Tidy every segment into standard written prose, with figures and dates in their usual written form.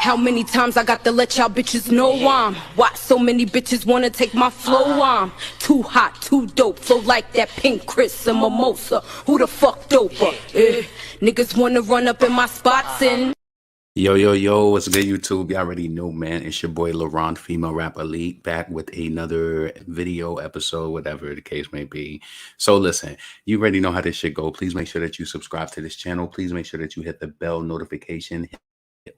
How many times I got to let y'all bitches know I'm why so many bitches wanna take my flow? I'm too hot, too dope, flow like that pink Chris and mimosa. Who the fuck doper? Niggas wanna run up in my spots and Yo, what's good, YouTube? You already know, man. It's your boy, LaRon, Female Rap Elite, back with another video episode, whatever the case may be. So listen, you already know how this shit go. Please make sure that you subscribe to this channel. Please make sure that you hit the bell notification, hit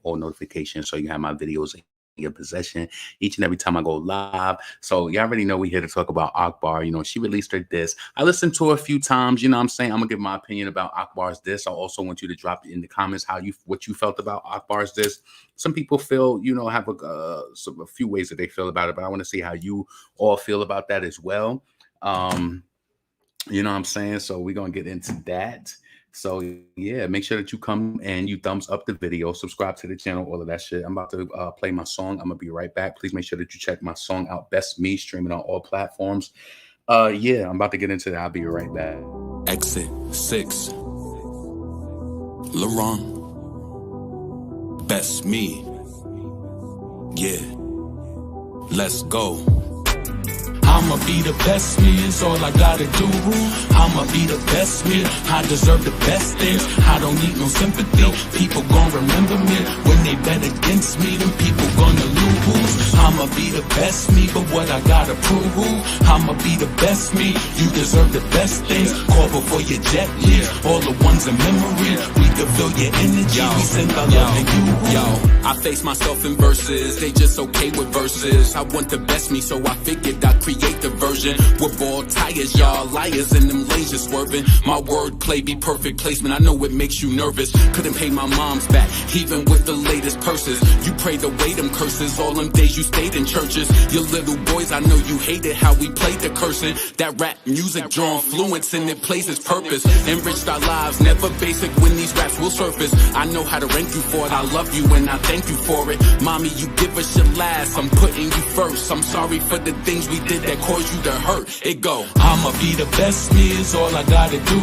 all notifications so you have my videos in your possession each and every time I go live. So you already know we here to talk about Akbar. You know, she released her diss. I listened to her a few times. You know what I'm saying? I'm gonna give my opinion about Akbar's diss. I also want you to drop in the comments what you felt about Akbar's diss. Some people feel, you know, have a few ways that they feel about it, but I want to see how you all feel about that as well. You know what I'm saying? So we're gonna get into that. So yeah, make sure that you come and you thumbs up the video, subscribe to the channel, all of that shit. I'm about to play my song. I'm gonna be right back. Please make sure that you check my song out, Best Me, streaming on all platforms. Yeah, I'm about to get into that. I'll be right back. Exit 6. LaRon. Best Me. Yeah. Let's go. I'ma be the best me, is all I gotta do. I'ma be the best me, I deserve the best things. I don't need no sympathy, people gon' remember me. When they bet against me, then people gonna lose. I'ma be the best me, but what I gotta prove. I'ma be the best me, you deserve the best things. Call before your jet leaves, all the ones in memory. We can feel your energy, we send our love to you. I face myself in verses, they just okay with verses. I want the best me, so I figured I'd create the version with ball tires, y'all liars and them lanes just swerving. My wordplay be perfect placement, I know it makes you nervous. Couldn't pay my mom's back, even with the latest purses. You prayed away them curses, all them days you stayed in churches. Your little boys, I know you hated how we played the cursing. That rap music drawn fluence and it plays its purpose. Enriched our lives, never basic when these raps will surface. I know how to rank you for it, I love you and I thank you for it. Mommy, you give us your last, I'm putting you first. I'm sorry for the things we did that caused you to hurt. It go, I'ma be the best me, is all I gotta do.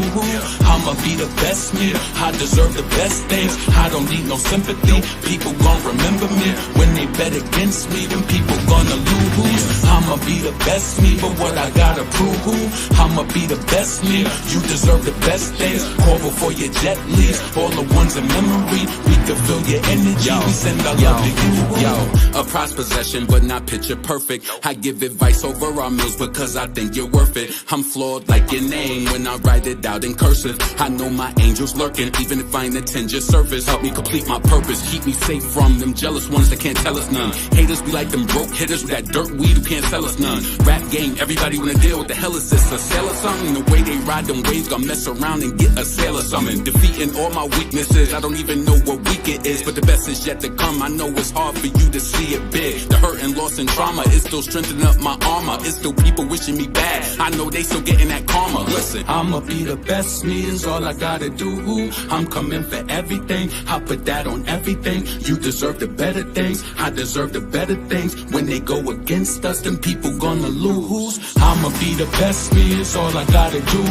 I'ma be the best me, I deserve the best things. I don't need no sympathy, people gon' remember me. When they bet against me, then people gonna lose. I'ma be the best me, but what I gotta prove. I'ma be the best me, you deserve the best things. Call before your jet leaves, all the ones in memory. We can feel your energy, we send our love to you. A prized possession, but not picture perfect. I give advice over our meals because I think you're worth it. I'm flawed like your name when I write it out in cursive. I know my angel's lurking, even if I ain't attend your service. Help me complete my purpose, keep me safe from them jealous ones that can't tell us none. Haters be like them broke hitters with that dirt weed who can't sell us none. Rap game, everybody wanna deal. What the hell is this, a sale or something? The way they ride them waves, gonna mess around and get a sale or something. Defeating all my weaknesses, I don't even know what week it is, but the best is yet to come. I know it's hard for you to see it big. The hurt and loss and trauma is still strengthening up my armor. It's still people wishing me bad, I know they still getting that karma. Listen, I'ma be the best me, is all I gotta do. I'm coming for everything, I put that on everything. You deserve the better things, I deserve the better things. When they go against us, then people gonna lose. I'ma be the best me, is all I gotta do.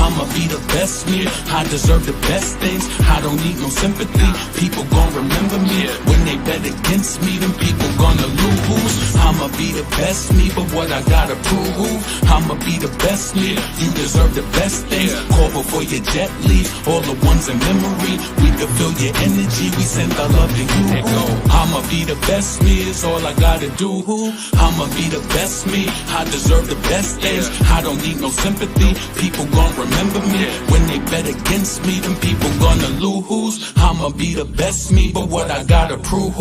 I'ma be the best me, I deserve the best things. I don't need no sympathy, people gon' remember me. When they bet against me, then people gonna lose. I'ma be the best me, but what I gotta prove. I'ma be the best me, you deserve the best things. Call before your jet leaves, all the ones in memory. We can feel your energy, we send our love to you. I'ma be the best me, is all I gotta do. I'ma be the best me, I deserve the best things. I don't need no sympathy, people gon' remember me. When they bet against me, then people gonna lose. I'ma be the best me, but what I gotta prove.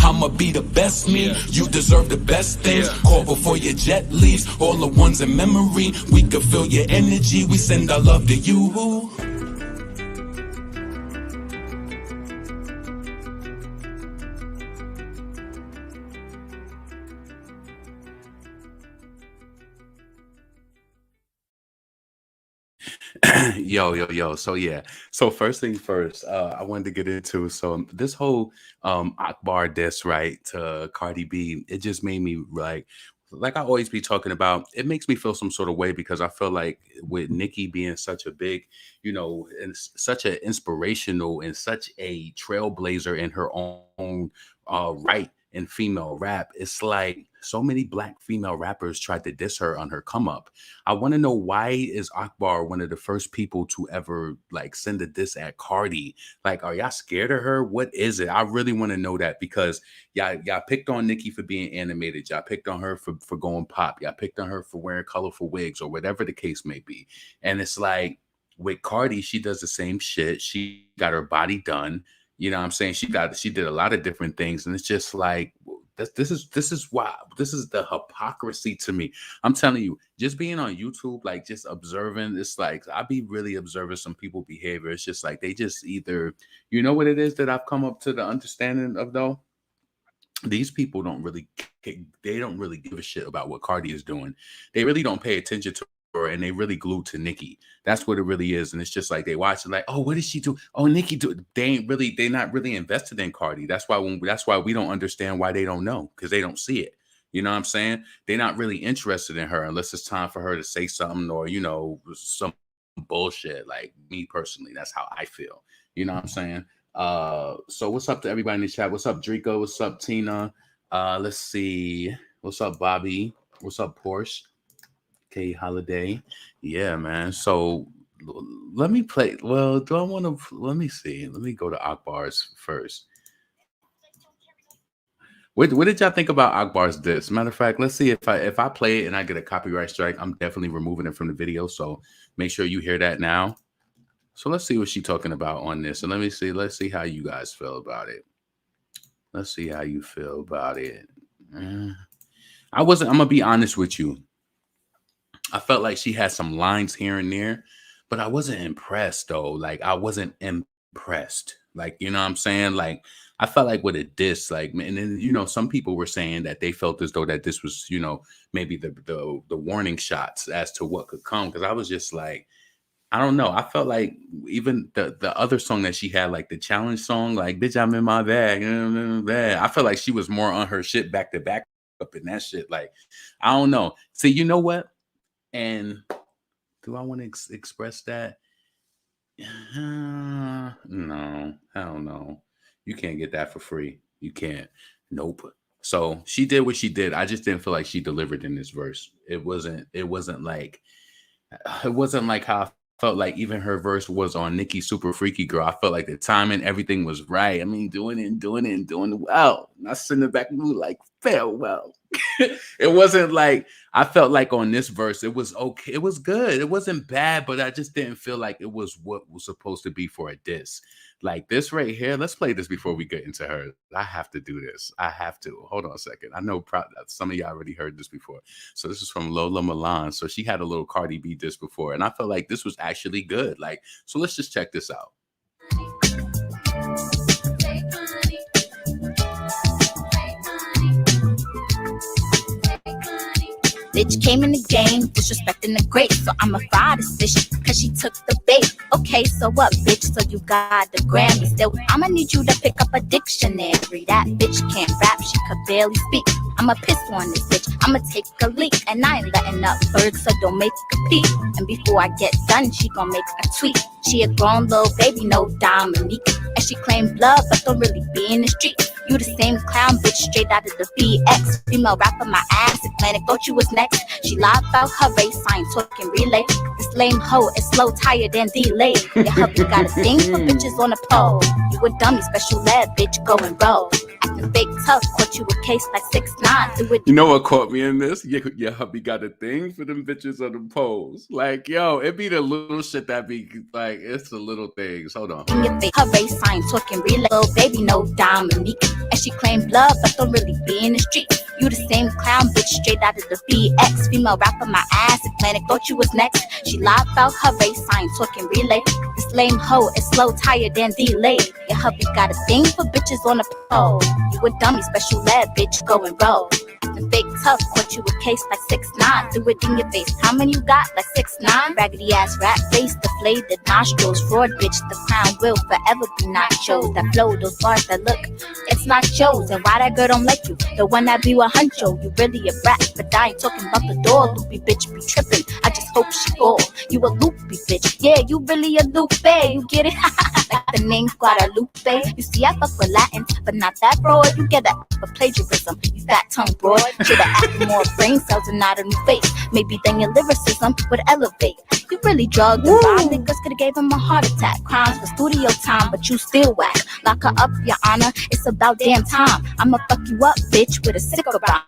I'ma be the best me, you deserve the best things. Call before your jet leaves, all the ones in memory. We can feel your energy, we send our love to you. Yo. So yeah. So first thing first, I wanted to get into this whole Akbar diss, right, to Cardi B. It just made me like like I always be talking about, it makes me feel some sort of way because I feel like with Nicki being such a big, and such an inspirational and such a trailblazer in her own right in female rap, it's like so many black female rappers tried to diss her on her come up. I want to know, why is Akbar one of the first people to ever like send a diss at Cardi? Like, are y'all scared of her? What is it? I really want to know that because y'all picked on Nicki for being animated. Y'all picked on her for going pop. Y'all picked on her for wearing colorful wigs or whatever the case may be. And it's like with Cardi, she does the same shit. She got her body done. You know what I'm saying? She did a lot of different things. And it's just like, this is why this is the hypocrisy to me. I'm telling you, just being on YouTube, like just observing, it's like I be really observing some people behavior. It's just like they just either, you know what it is that I've come up to the understanding of though? These people don't really give a shit about what Cardi is doing. They really don't pay attention to her, and they really glued to Nicki. That's what it really is. And it's just like they watch it like, oh, what did she do? Oh, Nicki do. They're not really invested in Cardi. That's why we don't understand why they don't know, because they don't see it. You know what I'm saying? They're not really interested in her unless it's time for her to say something or, some bullshit. Like me personally, that's how I feel. You know what I'm saying? So what's up to everybody in the chat? What's up, Drico? What's up, Tina? Let's see. What's up, Bobby? What's up, Porsche? K Holiday. Yeah, man. So let me play. Well, do I want to? Let me see. Let me go to Akbar's first. What did y'all think about Akbar's diss? Matter of fact, let's see if I play it and I get a copyright strike, I'm definitely removing it from the video. So make sure you hear that now. So let's see what she's talking about on this. And let's see how you guys feel about it. Let's see how you feel about it. I'm gonna be honest with you. I felt like she had some lines here and there, but I wasn't impressed though. Like I wasn't impressed. Like, you know what I'm saying? Like I felt like with a diss, like, and then, some people were saying that they felt as though that this was, maybe the warning shots as to what could come. Cause I was just like, I don't know. I felt like even the other song that she had, like the challenge song, like "Bitch, I'm in my bag." I felt like she was more on her shit back to back up in that shit. Like, I don't know. See, you know what? And do I want to express that? No, hell no. You can't get that for free. You can't. Nope. So she did what she did. I just didn't feel like she delivered in this verse. It wasn't like how I felt like even her verse was on Nicki Super Freaky Girl. I felt like the timing, everything was right. I mean, doing it well. Not sitting back and like, farewell. It wasn't like, I felt like on this verse, it was okay. It was good. It wasn't bad, but I just didn't feel like it was what was supposed to be for a diss. Like this right here. Let's play this before we get into her. I have to do this. I have to. Hold on a second. I know some of y'all already heard this before. So this is from Lola Milan. So she had a little Cardi B diss before, and I felt like this was actually good. Like, so let's just check this out. Bitch came in the game, disrespecting the great, so I'ma fire this bitch, cause she took the bait. Okay, so what, bitch? So you got the Grammy still. I'ma need you to pick up a dictionary. That bitch can't rap, she could barely speak. I'ma piss on this bitch, I'ma take a leak. And I ain't letting up birds, so don't make a peep. And before I get done, she gon' make a tweet. She a grown little baby, no Dominique. And she claim blood, but don't really be in the streets. You the same clown bitch straight out of the BX. Female rapper, my ass, Atlantic, thought you was next. She lied about her race, I ain't talking relay. This lame hoe is slow, tired, and delayed. Your hubby got a thing for bitches on the pole. You a dummy, special ed, bitch, go and roll. Acting fake tough, caught you a case like 6'9". Do it. You know what caught me in this? Your hubby got a thing for them bitches on the poles. Like, yo, it be the little shit that be like, it's the little things. Hold on. In your face, her race, I ain't talking relay. Little baby, no Dominique. And she claim blood, but don't really be in the streets. You the same clown bitch straight out of the BX. Female rapper, my ass, Atlantic, thought you was next. She lied about her race, I ain't talking relay. This lame hoe is slow, tired, and delayed. Your hubby got a thing for bitches on the pole. You a dummy, special ed, bitch, go and roll. Acting fake tough, caught you a case like 6'9". Do it in your face, how many you got? Like 6'9"? Raggedy ass rat face, deflated nostrils. Fraud bitch, the crown will forever be nachos. That flow, those bars that look, it's it's not yours. And why that girl don't like you? The one that be with Huncho, you really a rat. But I ain't talking about the door, loopy bitch be tripping. I just hope she go. You a loopy bitch, yeah, you really a loopy. You get it? Like the name Guadalupe. You see, I fuck with Latin, but not that broad. You get that for plagiarism, you fat tongue broad. Should've acted more brain cells and not a new face. Maybe then your lyricism would elevate. You really drugged and robbed niggas, could've gave him a heart attack. Crimes for studio time, but you still whack. Lock her up, your honor, it's about damn time. I'ma fuck you up, bitch, with a sicker rhyme.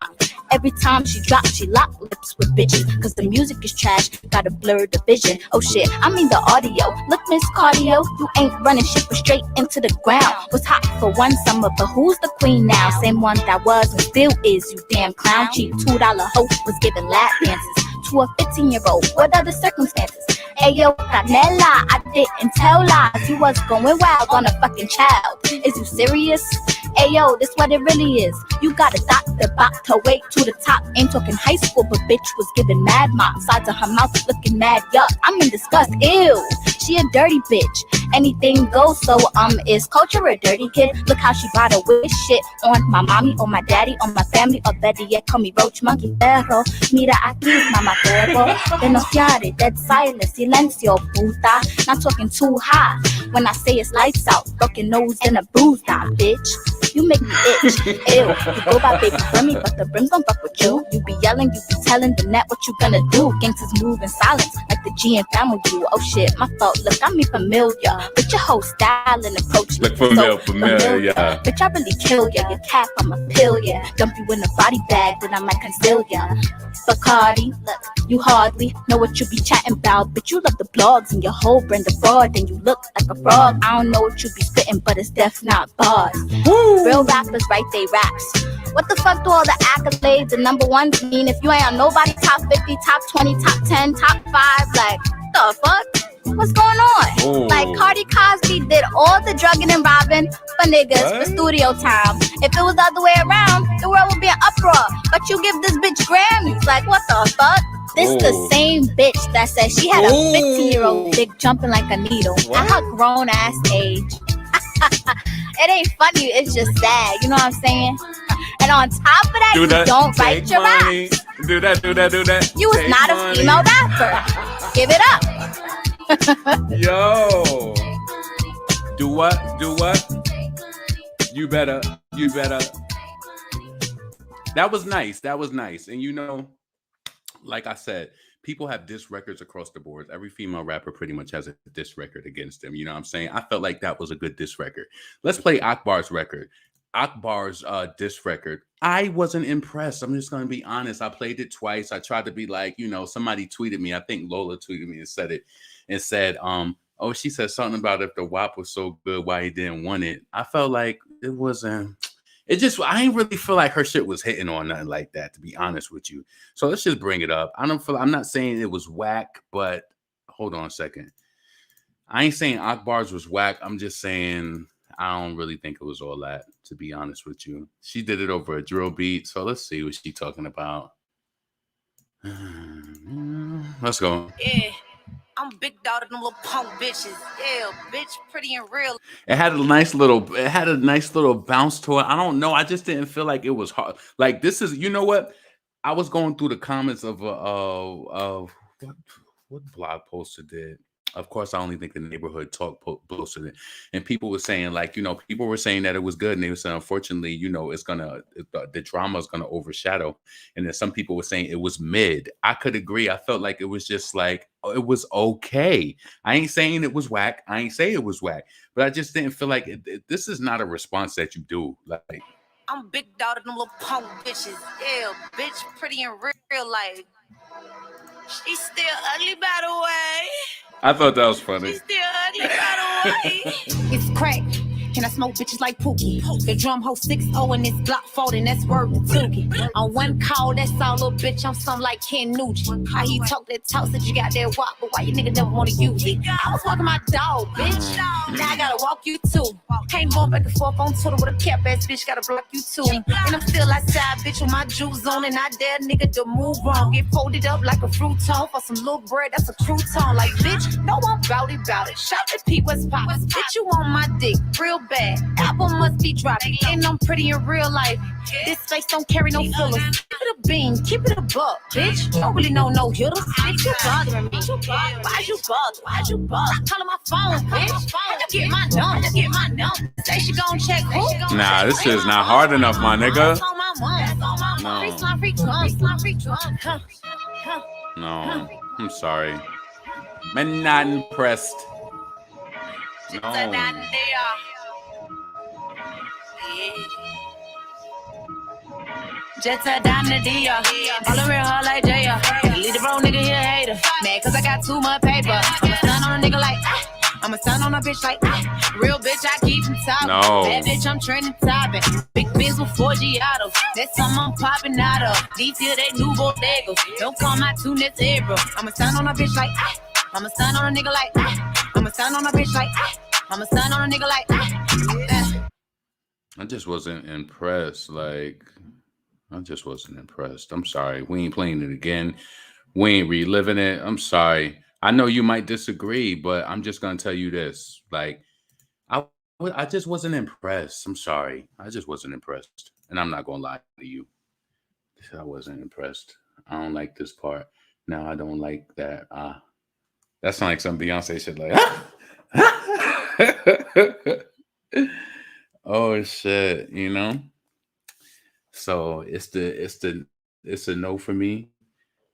Every time she drops, she lock lips with bitches. Cause the music is trash, gotta blur the vision. Oh shit, I mean the audio. Look, Miss Cardio, you ain't running shit but straight into the ground. Was hot for one summer, but who's the queen now? Same one that was and still is, you damn clown. Cheap $2 hoe was giving lap dances to a 15-year-old. What are the circumstances? Ayo, Canela, I didn't tell lies. You was going wild on a fucking child. Is you serious? Ayo, this what it really is. You got a doctor about to wait to the top. Ain't talking high school, but bitch was giving mad mop. Sides of her mouth looking mad yuck. I'm in disgust, ew. She a dirty bitch. Anything goes, so is culture a dirty kid? Look how she brought a wish shit on my mommy, on my daddy, on my family, or better yet, call me roach monkey perro. Mira aquí, mama perro. Denunciare, dead silence, silencio, puta. Not talking too high. When I say it's lights out, broken nose and a bruised eye, bitch. You make me itch, ew. You go by baby Remy, but the brims don't fuck with you. You be yelling, you be telling the net what you gonna do. Gangsters move in silence, like the G and family do. Oh shit, my fault, look, I mean familiar. But your whole style and approach look familiar, yeah. Bitch, I really kill ya, your cap, I'm a pill, yeah. Dump you in a body bag, then I might conceal ya. But Cardi, look, you hardly know what you be chatting about. Bitch, you love the blogs and your whole brand of fraud. Then you look like a frog. I don't know what you be spitting, but it's def not bars. Real rappers write they raps. What the fuck do all the accolades and number ones mean if you ain't on nobody top 50, top 20, top 10, top 5? Like, the fuck? What's going on? Ooh. Like Cardi Cosby did all the drugging and robbing for niggas for studio time. If it was the other way around, the world would be an uproar. But you give this bitch Grammys. Like, what the fuck? This the same bitch that said she had a 15-year-old dick jumping like a needle at her grown ass age. It ain't funny, it's just sad. You know what I'm saying? And on top of that, you don't write your raps. Do that. You was not a female rapper. Give it up. Yo. Do what? You better. That was nice. And you know, like I said, people have diss records across the board. Every female rapper pretty much has a diss record against them. You know what I'm saying? I felt like that was a good diss record. Let's play Akbar's record. Akbar's diss record. I wasn't impressed. I'm just going to be honest. I played it twice. I tried to be like, you know, somebody tweeted me. I think Lola tweeted me and said it. And said, oh, she said something about if the WAP was so good, why he didn't want it. I felt like it wasn't. I ain't really feel like her shit was hitting on nothing like that, to be honest with you. So let's just bring it up. I'm not saying it was whack, but hold on a second. I ain't saying Akbar's was whack. I'm just saying I don't really think it was all that, to be honest with you. She did it over a drill beat. So let's see what she's talking about. Let's go. Yeah. I'm big dog to them little punk bitches. Yeah, bitch, pretty and real. It had a nice little bounce to it. I don't know. I just didn't feel like it was hard. Like this is, you know what? I was going through the comments of what blog poster did. Of course, I only think the neighborhood talk posted it, and people were saying like, you know, people were saying that it was good, and they were saying, unfortunately, you know, the drama is gonna overshadow, and then some people were saying it was mid. I could agree. I felt like it was just like it was okay. I ain't saying it was whack. I ain't saying it was whack, but I just didn't feel like this is not a response that you do like. I'm big dog to them little punk bitches. Yeah, bitch, pretty and real. Like she's still ugly by the way. I thought that was funny. She's still ugly by the way. It's crack. Can I smoke bitches like Pookie? The drum hole 6-0 and it's block folding, that's word to Tookie. On one call, that's all, little bitch, I'm something like Ken Nugent. How he talk that talk, said you got that walk, but why you nigga never wanna use it? I was walking my dog, bitch. Now I gotta walk you too. Ain't going back and forth on Twitter with a cap ass bitch, gotta block you too. And I'm still outside, bitch, with my jewels on, and I dare nigga to move wrong. Get folded up like a fruiton for some little bread, that's a crouton. Like, bitch, no one bout it. Shout at P. West Pop. Bitch, you on my dick, real bad. album must be dropping. And I'm pretty in real life. This face don't carry no fillers. Keep it a bean, keep it a buck, bitch. Don't really know no hitters. Bitch, you bothering me. Why'd you bother? I'm calling my phone, bitch. I just get my number. Say she gon' check who? Nah, this shit is not hard enough, my nigga. No, I'm sorry. Man, not impressed. No. Jets are down the D, all in real hard like Jay. Leave the bro nigga here hater. Mad cause I got too much paper. I'ma stun on a nigga like I'ma stun on a bitch like real bitch I keep him top. No. Bad bitch I'm trending topping. Big biz with 4 Giottos. That's something I'm popping out of. These here they new bodegas. Don't call my two next April. I'ma stun on a bitch like I'ma stun on a nigga like I'ma stun on a bitch like I'ma stun on a nigga like I just wasn't impressed. I just wasn't impressed. I'm sorry. We ain't playing it again. We ain't reliving it. I'm sorry. I know you might disagree, but I'm just gonna tell you this. I just wasn't impressed. I'm sorry. I just wasn't impressed. And I'm not gonna lie to you. I wasn't impressed. I don't like this part. No, I don't like that. That sounds like some Beyonce shit oh shit, you know? So it's a no for me.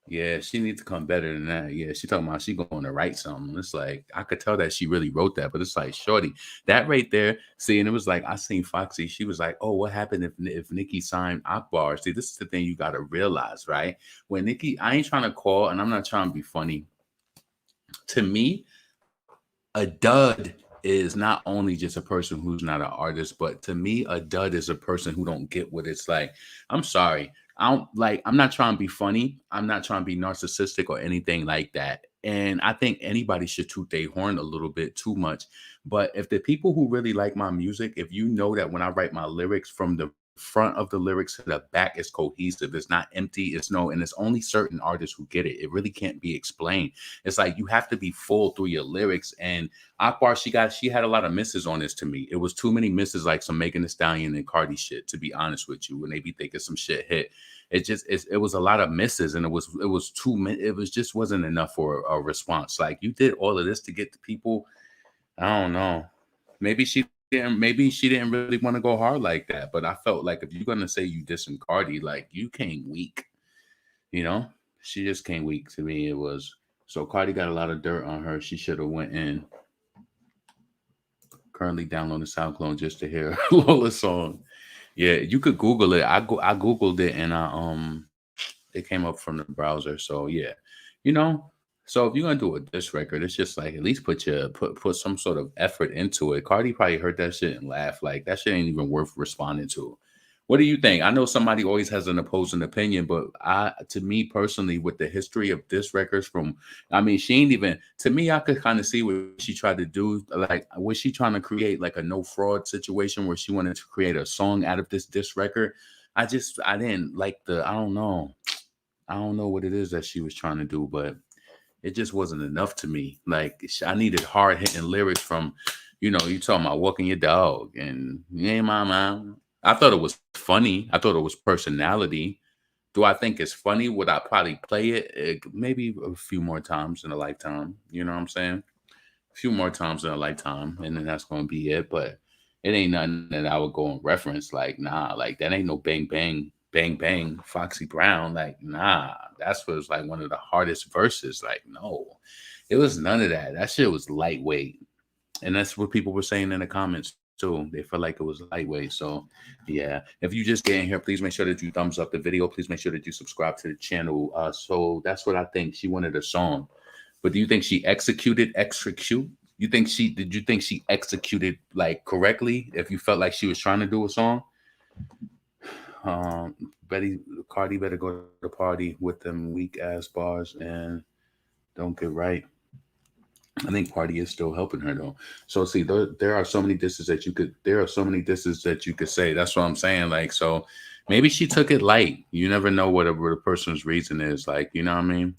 Yeah, she needs to come better than that. Yeah, she talking about she going to write something. It's like I could tell that she really wrote that, but it's like, shorty, that right there. See, and it was like I seen Foxy. She was like, "Oh, what happened if Nicki signed Akbar?" See, this is the thing you got to realize, right? When Nicki, I ain't trying to call, and I'm not trying to be funny. To me, a dud is not only just a person who's not an artist, but to me, a dud is a person who don't get what it's like. I'm sorry. I'm not trying to be funny. I'm not trying to be narcissistic or anything like that. And I think anybody should toot their horn a little bit too much. But if the people who really like my music, if you know that when I write my lyrics from the front of the lyrics to the back is cohesive, it's not empty, and it's only certain artists who get it. It really can't be explained. It's like you have to be full through your lyrics. And Akbar, she had a lot of misses on this to me. It was too many misses, like some Megan Thee Stallion and Cardi shit, to be honest with you, when they be thinking some shit hit. It was a lot of misses, and it was too many. It was just wasn't enough for a response. Like, you did all of this to get the people. I don't know. Maybe she didn't really want to go hard like that. But I felt like if you're gonna say you dissing Cardi, like, you came weak. You know, she just came weak to me. It was so Cardi got a lot of dirt on her. She should have went in. Currently downloading SoundCloud just to hear Lola's song. Yeah, you could Google it. I Googled it, and it came up from the browser. So yeah, you know. So if you're gonna do a diss record, it's just like at least put some sort of effort into it. Cardi probably heard that shit and laughed. Like, that shit ain't even worth responding to. What do you think? I know somebody always has an opposing opinion, but to me personally, with the history of diss records she ain't even, to me, I could kind of see what she tried to do. Like, was she trying to create like a no fraud situation where she wanted to create a song out of this diss record? I didn't like I don't know what it is that she was trying to do, but it just wasn't enough to me. Like, I needed hard hitting lyrics from, you talking about walking your dog and yeah, my mom. I thought it was funny. I thought it was personality. Do I think it's funny? Would I probably play it? Maybe a few more times in a lifetime. You know what I'm saying? A few more times in a lifetime, and then that's going to be it. But it ain't nothing that I would go and reference. Like, nah, like that ain't no bang, bang, bang, bang, Foxy Brown. Like, nah, that's was like one of the hardest verses. Like, no, it was none of that. That shit was lightweight. And that's what people were saying in the comments too. They felt like it was lightweight. So yeah, if you just get in here, please make sure that you thumbs up the video. Please make sure that you subscribe to the channel. So that's what I think. She wanted a song, but do you think she executed? Did you think she executed like correctly? If you felt like she was trying to do a song, Cardi better go to the party with them weak ass bars and don't get right. I think Cardi is still helping her though. So see, there are so many disses that you could say. That's what I'm saying. Like, so maybe she took it light. You never know whatever the person's reason is. Like, you know what I mean?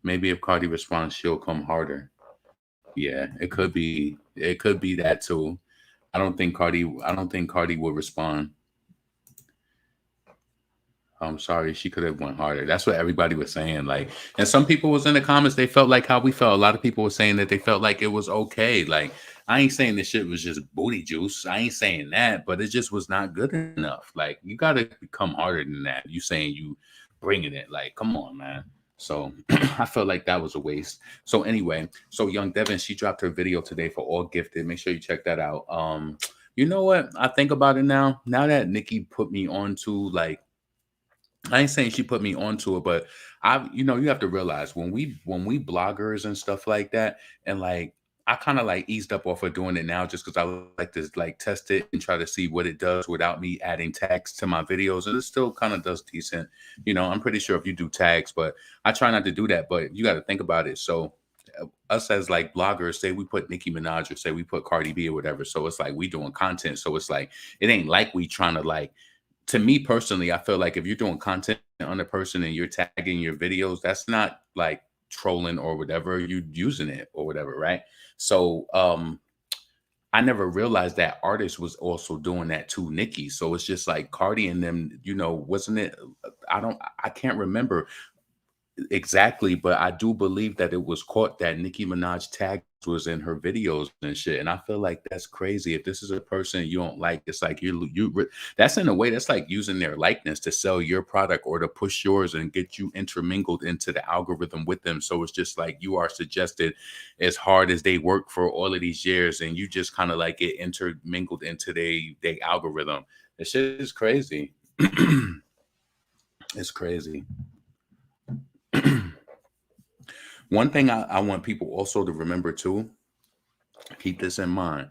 Maybe if Cardi responds, she'll come harder. Yeah, it could be that too. I don't think Cardi would respond. I'm sorry, she could have went harder. That's what everybody was saying. Like, and some people was in the comments, they felt like how we felt. A lot of people were saying that they felt like it was okay. Like, I ain't saying this shit was just booty juice. I ain't saying that, but it just was not good enough. Like, you gotta become harder than that. You saying you bringing it. Like, come on, man. So I felt like that was a waste. So anyway, so young Devyn, she dropped her video today for All Gifted. Make sure you check that out. You know what? I think about it now. Now that Nicki put me onto, like, I ain't saying she put me onto it, but you have to realize when we bloggers and stuff like that, and like I kind of like eased up off of doing it now just because I like to like test it and try to see what it does without me adding tags to my videos, and it still kind of does decent. I'm pretty sure if you do tags, but I try not to do that. But you got to think about it. So us as like bloggers, say we put Nicki Minaj or say we put Cardi B or whatever, so it's like we doing content. So it's like it ain't like we trying to like. To me personally, I feel like if you're doing content on a person and you're tagging your videos, that's not like trolling or whatever. You're using it or whatever, right? So I never realized that artist was also doing that to Nicki. So it's just like Cardi and them, wasn't it? I can't remember exactly, but I do believe that it was caught that Nicki Minaj tagged was in her videos and shit, and I feel like that's crazy. If this is a person you don't like, it's like that's in a way that's like using their likeness to sell your product or to push yours and get you intermingled into the algorithm with them. So it's just like you are suggested as hard as they work for all of these years, and you just kind of like get intermingled into their algorithm. This shit is crazy. It's crazy. One thing I want people also to remember too, keep this in mind.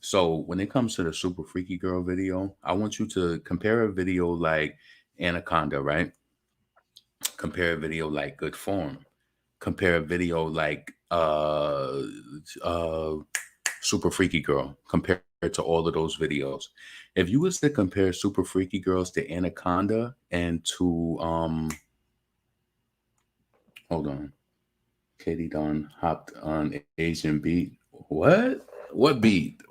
So when it comes to the Super Freaky Girl video, I want you to compare a video like Anaconda, right? Compare a video like Good Form. Compare a video like Super Freaky Girl. Compare to all of those videos. If you was to compare Super Freaky Girls to Anaconda and to hold on. Katie Don hopped on Asian beat. What? What beat?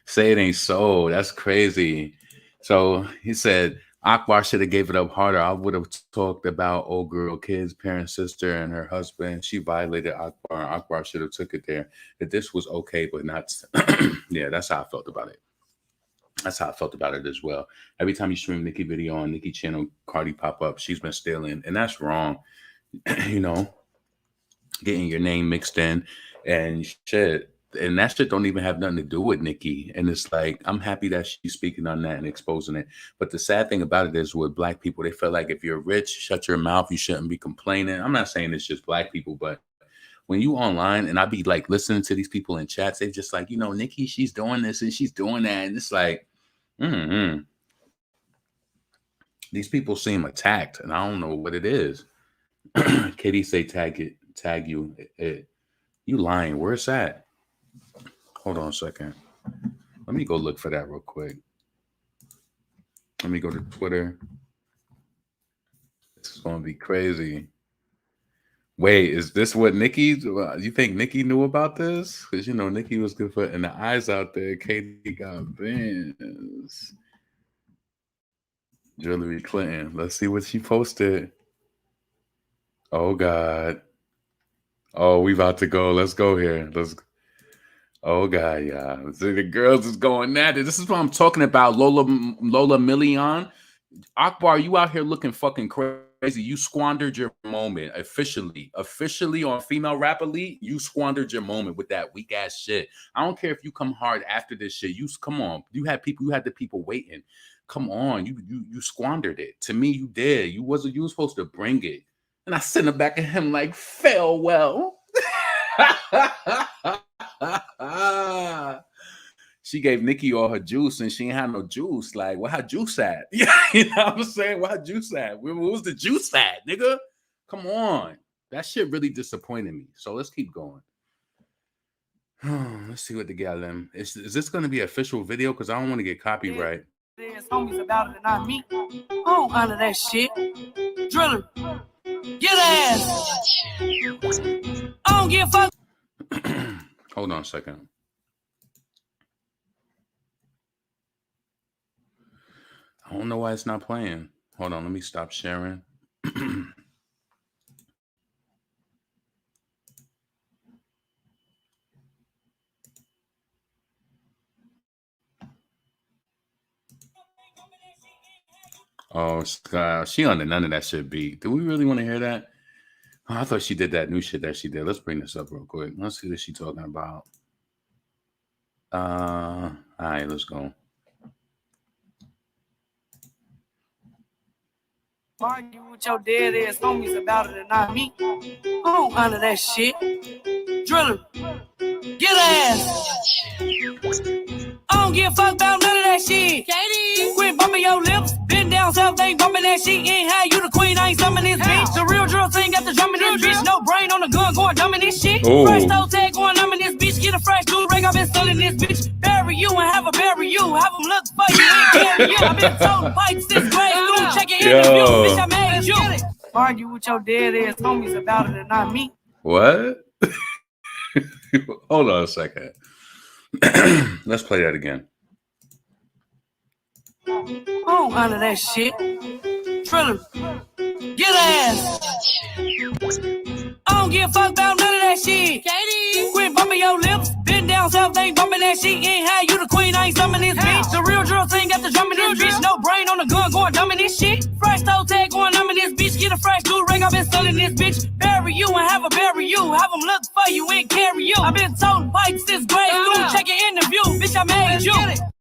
Say it ain't so. That's crazy. So he said, Akbar should have gave it up harder. I would have talked about old girl, kids, parent, sister, and her husband. She violated Akbar. Akbar should have took it there. That this was okay, but not. Yeah, that's how I felt about it. That's how I felt about it as well. Every time you stream Nicki video on Nicki channel, Cardi pop up. She's been stealing, and that's wrong. Getting your name mixed in and shit, and that shit don't even have nothing to do with Nicki. And it's like, I'm happy that she's speaking on that and exposing it. But the sad thing about it is with Black people, they feel like if you're rich, shut your mouth, you shouldn't be complaining. I'm not saying it's just Black people, but when you online and I be like listening to these people in chats, they just like, Nicki, she's doing this and she's doing that, and it's like, these people seem attacked, and I don't know what it is. Katie say tag you. You lying. Where's that? Hold on a second. Let me go look for that real quick. Let me go to Twitter. This is going to be crazy. Wait, is this what Nicki? You think Nicki knew about this? Because, Nicki was good for in the eyes out there. Katie got bands. Hillary Clinton. Let's see what she posted. Oh, God. Oh, we about to go. Let's go here. Oh, God, yeah. See, the girls is going at it. This is what I'm talking about, Lola Million. Akbar, you out here looking fucking crazy. You squandered your moment officially on Female Rap Elite. You squandered your moment with that weak ass shit. I don't care if you come hard after this shit. Come on. You had the people waiting. Come on. You squandered it. To me, you did. You were supposed to bring it. And I sent it back at him like, farewell. She gave Nicki all her juice and she ain't had no juice. Like, where her juice at? Yeah, you know what I'm saying? Where her juice at? Where was the juice at, nigga? Come on. That shit really disappointed me. So let's keep going. Let's see what the gal them. Is this going to be an official video? Because I don't want to get copyright. There's homies about it and not me. I don't honor that shit. Driller. Get ass. I don't give a fuck. Hold on a second. I don't know why it's not playing. Hold on, let me stop sharing. Oh, she on the none of that shit beat. Do we really want to hear that? Oh, I thought she did that new shit that she did. Let's bring this up real quick. Let's see what she's talking about. All right, let's go. Argue with your dead ass homies about it and not me. I don't honor that shit. Driller, get ass. I don't give a fuck about none of that shit. Katie, quit bumping your lips. Been down south, ain't bumping that shit. Ain't how you the queen, I ain't some this bitch. The real drill thing got the drum in this bitch. No brain on the gun, going dumb in this shit. Ooh. Fresh toe tag going dumb in this bitch. Get a fresh dude ring, I've been selling this bitch. Bury you and have a bury you. Have them look for you and carry you. I've been told pipes this grade school. Check your interview, bitch, I made you. Argue with your dead ass homies about it and not me. What? Hold on a second. Let's play that again. I don't honor that shit. Driller, get ass. I don't give a fuck about none of that shit. Katie, quit bumping your lips. Been down south, ain't bumping that shit. Ain't how you the queen, I ain't some this bitch. The real drill thing got the drum in this bitch. No brain on the gun, going dumb in this shit. Fresh toe tag going dumb in this bitch. Get a fresh dude ring, I've been selling this bitch. Bury you and have a bury you. Have them look for you and carry you. I've been told pipes this grade school. Check your interview, bitch, I made you.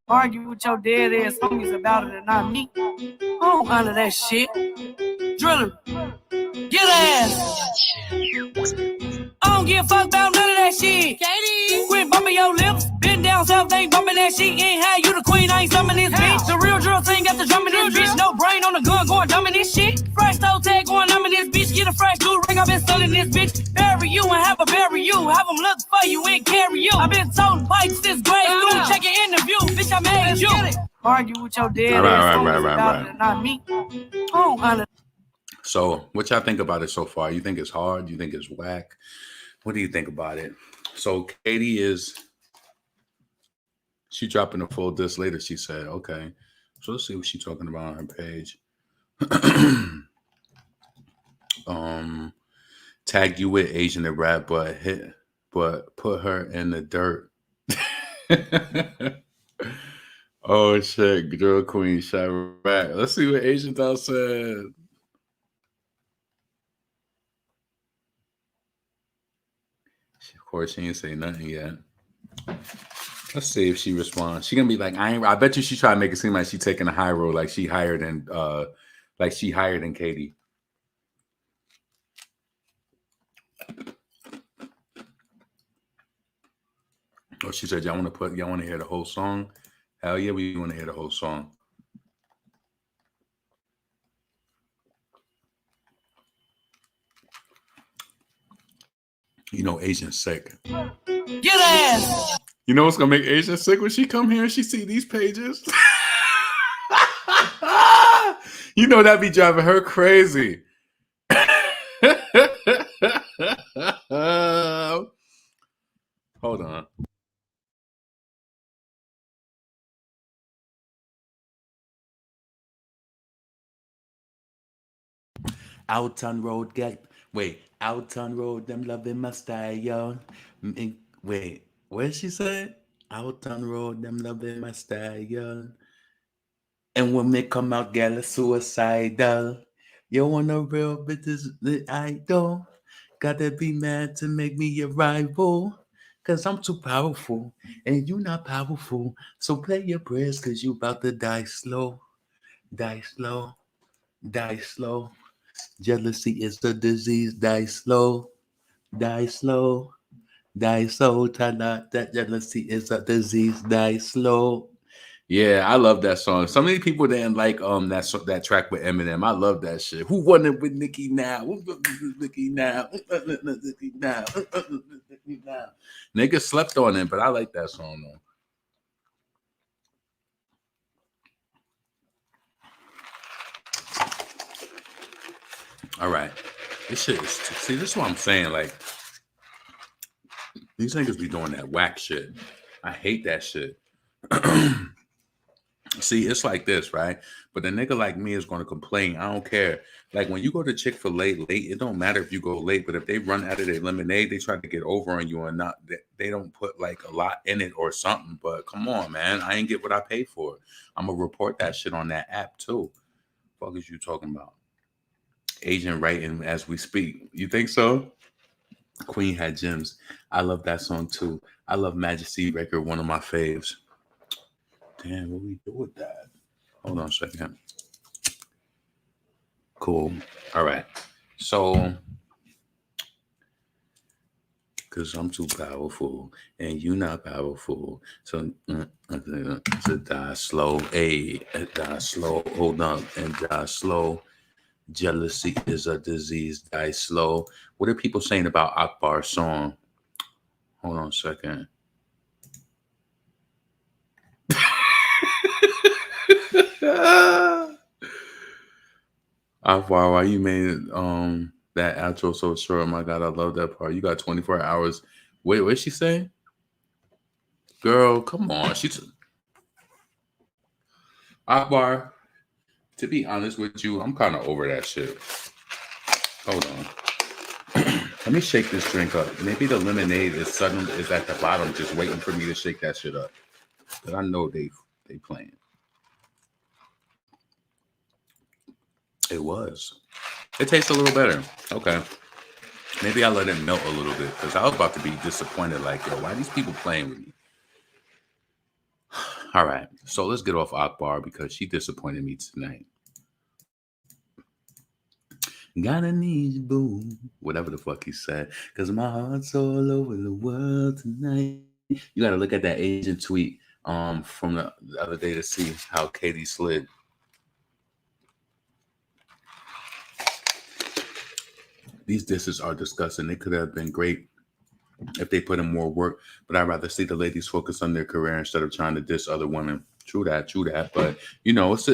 Argue with your dead ass homies about it and not me. I don't honor that shit. Driller, get ass. I don't give a fuck about none of that shit. Katie, quit bumping your lips. Been down south, ain't bumping that shit. Ain't how you the queen, I ain't some this bitch. The real drill thing got the drum in this bitch. No brain on the gun, going dumb in this shit. Fresh toe tag going dumb in this bitch. Get a fresh dude ring, I've been selling this bitch. Bury you and have a bury you. Have them look for you and carry you. I've been told pipes this grade school. Check your interview, bitch, I made you. Argue with your dead ass homies about it and not me. I don't honor. So, what y'all think about it so far? You think it's hard? You think it's whack? What do you think about it? So, Katie she dropping a full disc later. She said, okay. So, let's see what she's talking about on her page. Tag you with Asian and rap, but put her in the dirt. Oh, shit. Drill Queen Chirac. Let's see what Asian Doll said. Of course, she ain't say nothing yet. Let's see if she responds. She gonna be like, I bet you she try to make it seem like she taking a high road, like she higher than Katie. Oh, she said, y'all want to hear the whole song? Hell yeah, we want to hear the whole song. You know, Asian's sick. Get ass. You know what's gonna make Asia sick when she come here and she see these pages? You know that be driving her crazy. Hold on. Out on road, out on road, them loving my style. Wait, what did she say? Out on road, them loving my style. And when they come out, girl, suicidal. You want a real bitch, idol. Gotta be mad to make me your rival. Cause I'm too powerful, and you not powerful. So play your prayers, cause you about to die slow. Die slow. Die slow. Jealousy is the disease. Die slow. Die slow. Die slow. That jealousy is a disease. Die slow. Yeah, I love that song. So many people didn't like that track with Eminem. I love that shit. Who won it with Nicki now? Nicki now. Nicki now. Niggas slept on it, but I like that song though. All right. This shit is, see, this is what I'm saying. Like, these niggas be doing that whack shit. I hate that shit. See, it's like this, right? But a nigga like me is going to complain. I don't care. Like when you go to Chick-fil-A late, it don't matter if you go late, but if they run out of their lemonade, they try to get over on you and not, they don't put like a lot in it or something. But come on, man. I ain't get what I paid for. I'm going to report that shit on that app too. Fuck is you talking about? Agent writing as we speak. You think so? Queen had gems. I love that song too. I love Majesty Record, one of my faves. Damn, what we do with that? Hold on a second. Cool. All right. So, because I'm too powerful and you not powerful. So, to die slow. Hey, die slow. Hold up and die slow. Jealousy is a disease. Die slow. What are people saying about Akbar's song? Hold on a second. Akbar, why you made that outro so short? Oh my God, I love that part. You got 24 hours. Wait, what'd she say? Girl, come on. Akbar, to be honest with you, I'm kind of over that shit. Hold on. Let me shake this drink up. Maybe the lemonade is at the bottom, just waiting for me to shake that shit up. But I know they playing. It was. It tastes a little better. Okay. Maybe I let it melt a little bit because I was about to be disappointed. Like, yo, why are these people playing with me? All right. So let's get off Akbar because she disappointed me tonight. Gotta need you, boo. Whatever the fuck he said. Because my heart's all over the world tonight. You got to look at that Asian tweet from the other day to see how Katie slid. These disses are disgusting. They could have been great if they put in more work, but I'd rather see the ladies focus on their career instead of trying to diss other women. True that. But, you know, it's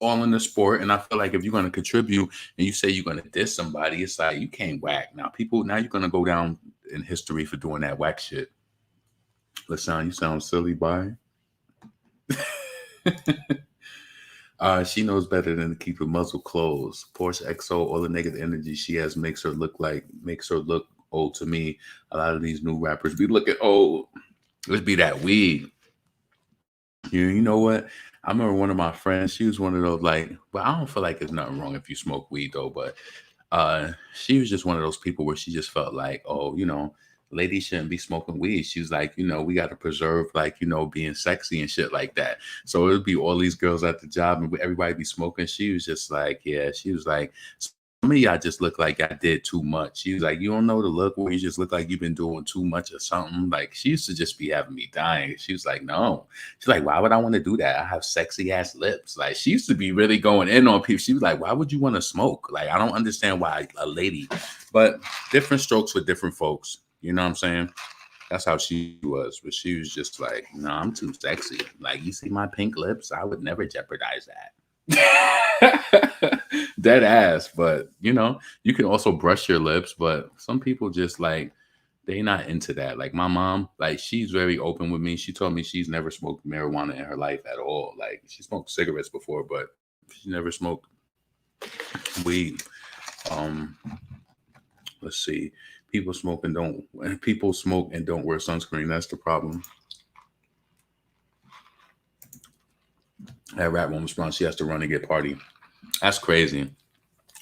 all in the sport, and I feel like if you're going to contribute and you say you're going to diss somebody, it's like you can't whack. Now you're going to go down in history for doing that whack shit. LaShawn, you sound silly, bye. She knows better than to keep her muzzle closed. Porsche XO, all the negative energy she has makes her look old to me. A lot of these new rappers be looking old. Let's be that weed. You know what? I remember one of my friends, she was one of those like, but I don't feel like there's nothing wrong if you smoke weed though, but she was just one of those people where she just felt like, oh, you know, ladies shouldn't be smoking weed. She was like, you know, we got to preserve, like, you know, being sexy and shit like that. So it would be all these girls at the job and everybody be smoking. She was just like, yeah, she was like, some of y'all just look like I did too much. She was like, you don't know the look where you just look like you've been doing too much or something. Like, she used to just be having me dying. She was like, no. She's like, why would I want to do that? I have sexy ass lips. Like, she used to be really going in on people. She was like, why would you want to smoke? Like, I don't understand why a lady, but different strokes for different folks. You know what I'm saying? That's how she was. But she was just like, no, I'm too sexy. Like, you see my pink lips? I would never jeopardize that. Dead ass. But, you know, you can also brush your lips. But some people just like, they not into that. Like my mom, like she's very open with me. She told me she's never smoked marijuana in her life at all. Like she smoked cigarettes before, but she never smoked weed. Let's see. People smoke and don't wear sunscreen. That's the problem. That rap woman response, she has to run and get party. That's crazy.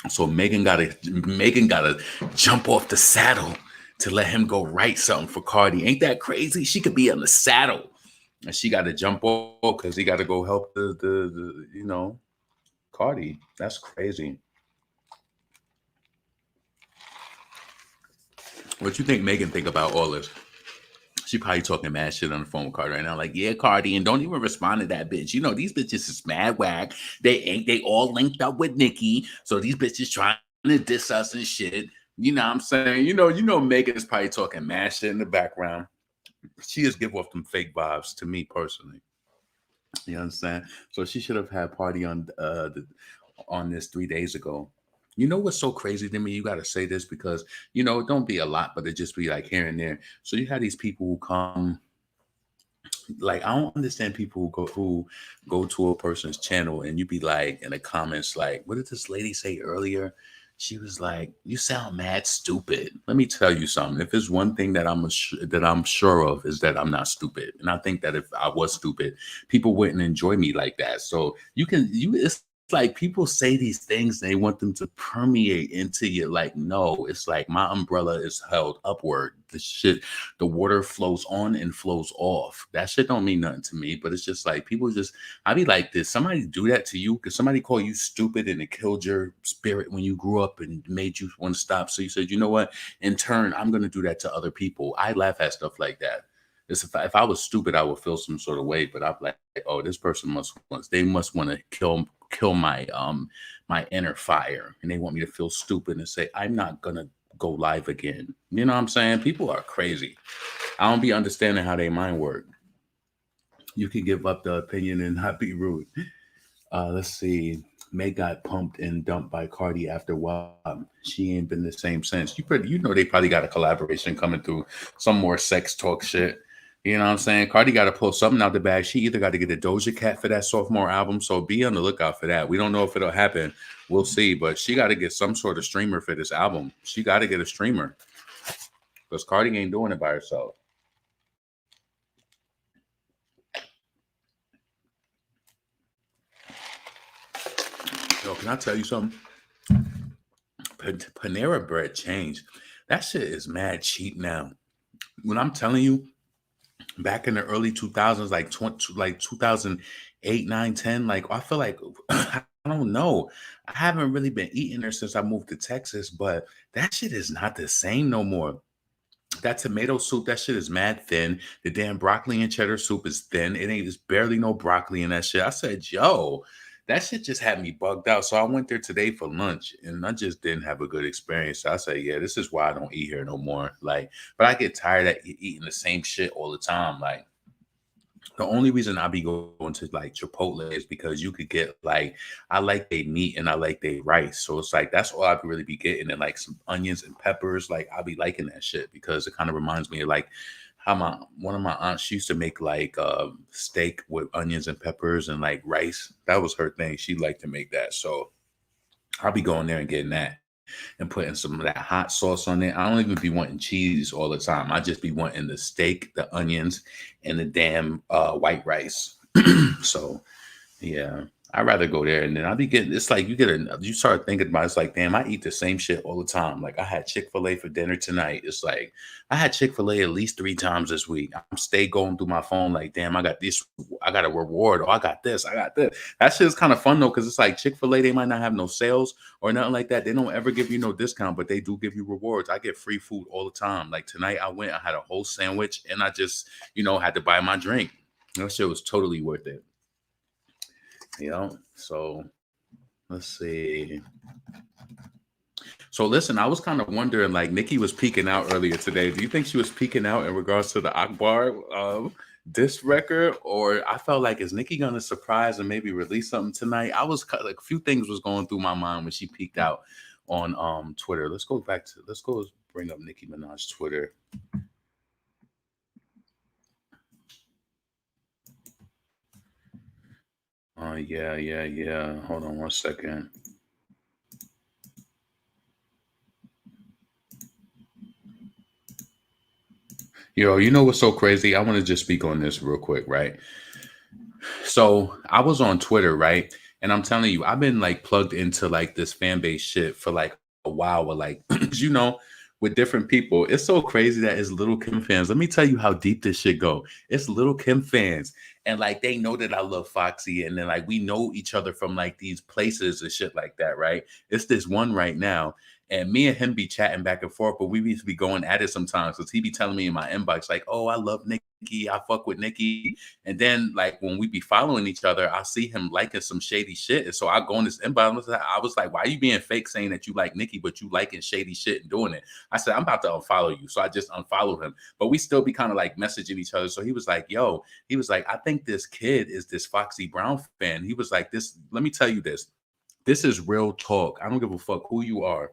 So Megan gotta jump off the saddle to let him go write something for Cardi. Ain't that crazy? She could be on the saddle and she got to jump off because he got to go help the you know, Cardi. That's crazy. What you think Megan think about all this? She probably talking mad shit on the phone with Cardi right now. Like, yeah, Cardi, and don't even respond to that bitch. You know, these bitches is mad whack. They all linked up with Nicki. So these bitches trying to diss us and shit. You know what I'm saying? You know, Megan is probably talking mad shit in the background. She just give off them fake vibes to me personally. You understand? So she should have had party on this 3 days ago. You know what's so crazy to me? You got to say this because, you know, it don't be a lot, but it just be like here and there. So you have these people who come Like, I don't understand people who go to a person's channel and you be like in the comments, like, what did this lady say earlier? She was like, "You sound mad stupid." Let me tell you something. If there's one thing that I'm sure of, is that I'm not stupid. And I think that if I was stupid, people wouldn't enjoy me like that. So it's like people say these things, they want them to permeate into you. Like, no, it's like my umbrella is held upward. The water flows on and flows off. That shit don't mean nothing to me. But it's just like people just, I be like, did somebody do that to you? Could somebody call you stupid and it killed your spirit when you grew up and made you want to stop? So you said, you know what? In turn, I'm going to do that to other people. I laugh at stuff like that. If I was stupid, I would feel some sort of way. But I'm like, oh, this person must want to kill my inner fire, and they want me to feel stupid and say I'm not gonna go live again. You know what I'm saying? People are crazy. I don't be understanding how they mind work. You can give up the opinion and not be rude. Let's see. May got pumped and dumped by Cardi after WAP. She ain't been the same since. You know they probably got a collaboration coming through, some more sex talk shit. You know what I'm saying? Cardi got to pull something out the bag. She either got to get a Doja Cat for that sophomore album, so be on the lookout for that. We don't know if it'll happen. We'll see, but she got to get some sort of streamer for this album. She got to get a streamer because Cardi ain't doing it by herself. Yo, can I tell you something? Panera bread changed. That shit is mad cheap now. When I'm telling you, back in the early 2000s, like 2008, 9, 10, like I feel like I don't know. I haven't really been eating there since I moved to Texas, but that shit is not the same no more. That tomato soup, that shit is mad thin. The damn broccoli and cheddar soup is thin. There's barely no broccoli in that shit. I said, yo, that shit just had me bugged out. So I went there today for lunch and I just didn't have a good experience. So I said, yeah, this is why I don't eat here no more. Like, but I get tired of eating the same shit all the time. Like, the only reason I be going to like Chipotle is because you could get like, I like they meat and I like they rice. So it's like, that's all I could really be getting. And like some onions and peppers. Like I'll be liking that shit because it kind of reminds me of like how one of my aunts used to make like steak with onions and peppers and like rice. That was her thing. She liked to make that. So I'll be going there and getting that and putting some of that hot sauce on it. I don't even be wanting cheese all the time. I just be wanting the steak, the onions, and the damn white rice. So yeah, I'd rather go there. And then I'll be getting, it's like you start thinking about it, it's like, damn, I eat the same shit all the time. Like I had Chick-fil-A for dinner tonight. It's like I had Chick-fil-A at least 3 times this week. I'm stay going through my phone like, damn, I got this, I got a reward, or I got this, I got this. That shit is kind of fun though, because it's like Chick-fil-A, they might not have no sales or nothing like that. They don't ever give you no discount, but they do give you rewards. I get free food all the time. Like tonight I went, I had a whole sandwich and I just, had to buy my drink. That shit was totally worth it. So let's see. So listen, I was kind of wondering, like Nicki was peeking out earlier today. Do you think she was peeking out in regards to the Akbar diss record? Or I felt like, is Nicki gonna surprise and maybe release something tonight? I was like, a few things was going through my mind when she peeked out on Twitter. Let's go bring up Nicki Minaj's Twitter. Yeah. Hold on one second. Yo, you know what's so crazy? I want to just speak on this real quick, right? So I was on Twitter, right? And I'm telling you, I've been like plugged into like this fan base shit for like a while with like, with different people. It's so crazy that it's Little Kim fans. Let me tell you how deep this shit go. It's Little Kim fans. And like, they know that I love Foxy. And then like, we know each other from like these places and shit like that, right? It's this one right now. And me and him be chatting back and forth, but we used to be going at it sometimes because he be telling me in my inbox, like, oh, I love Nicki. I fuck with Nicki. And then like when we be following each other, I see him liking some shady shit. And so I go in this inbox. I was like, why are you being fake saying that you like Nicki, but you liking shady shit and doing it? I said, I'm about to unfollow you. So I just unfollowed him. But we still be kind of like messaging each other. So he was like, I think this kid is this Foxy Brown fan. He was like, let me tell you this. This is real talk. I don't give a fuck who you are.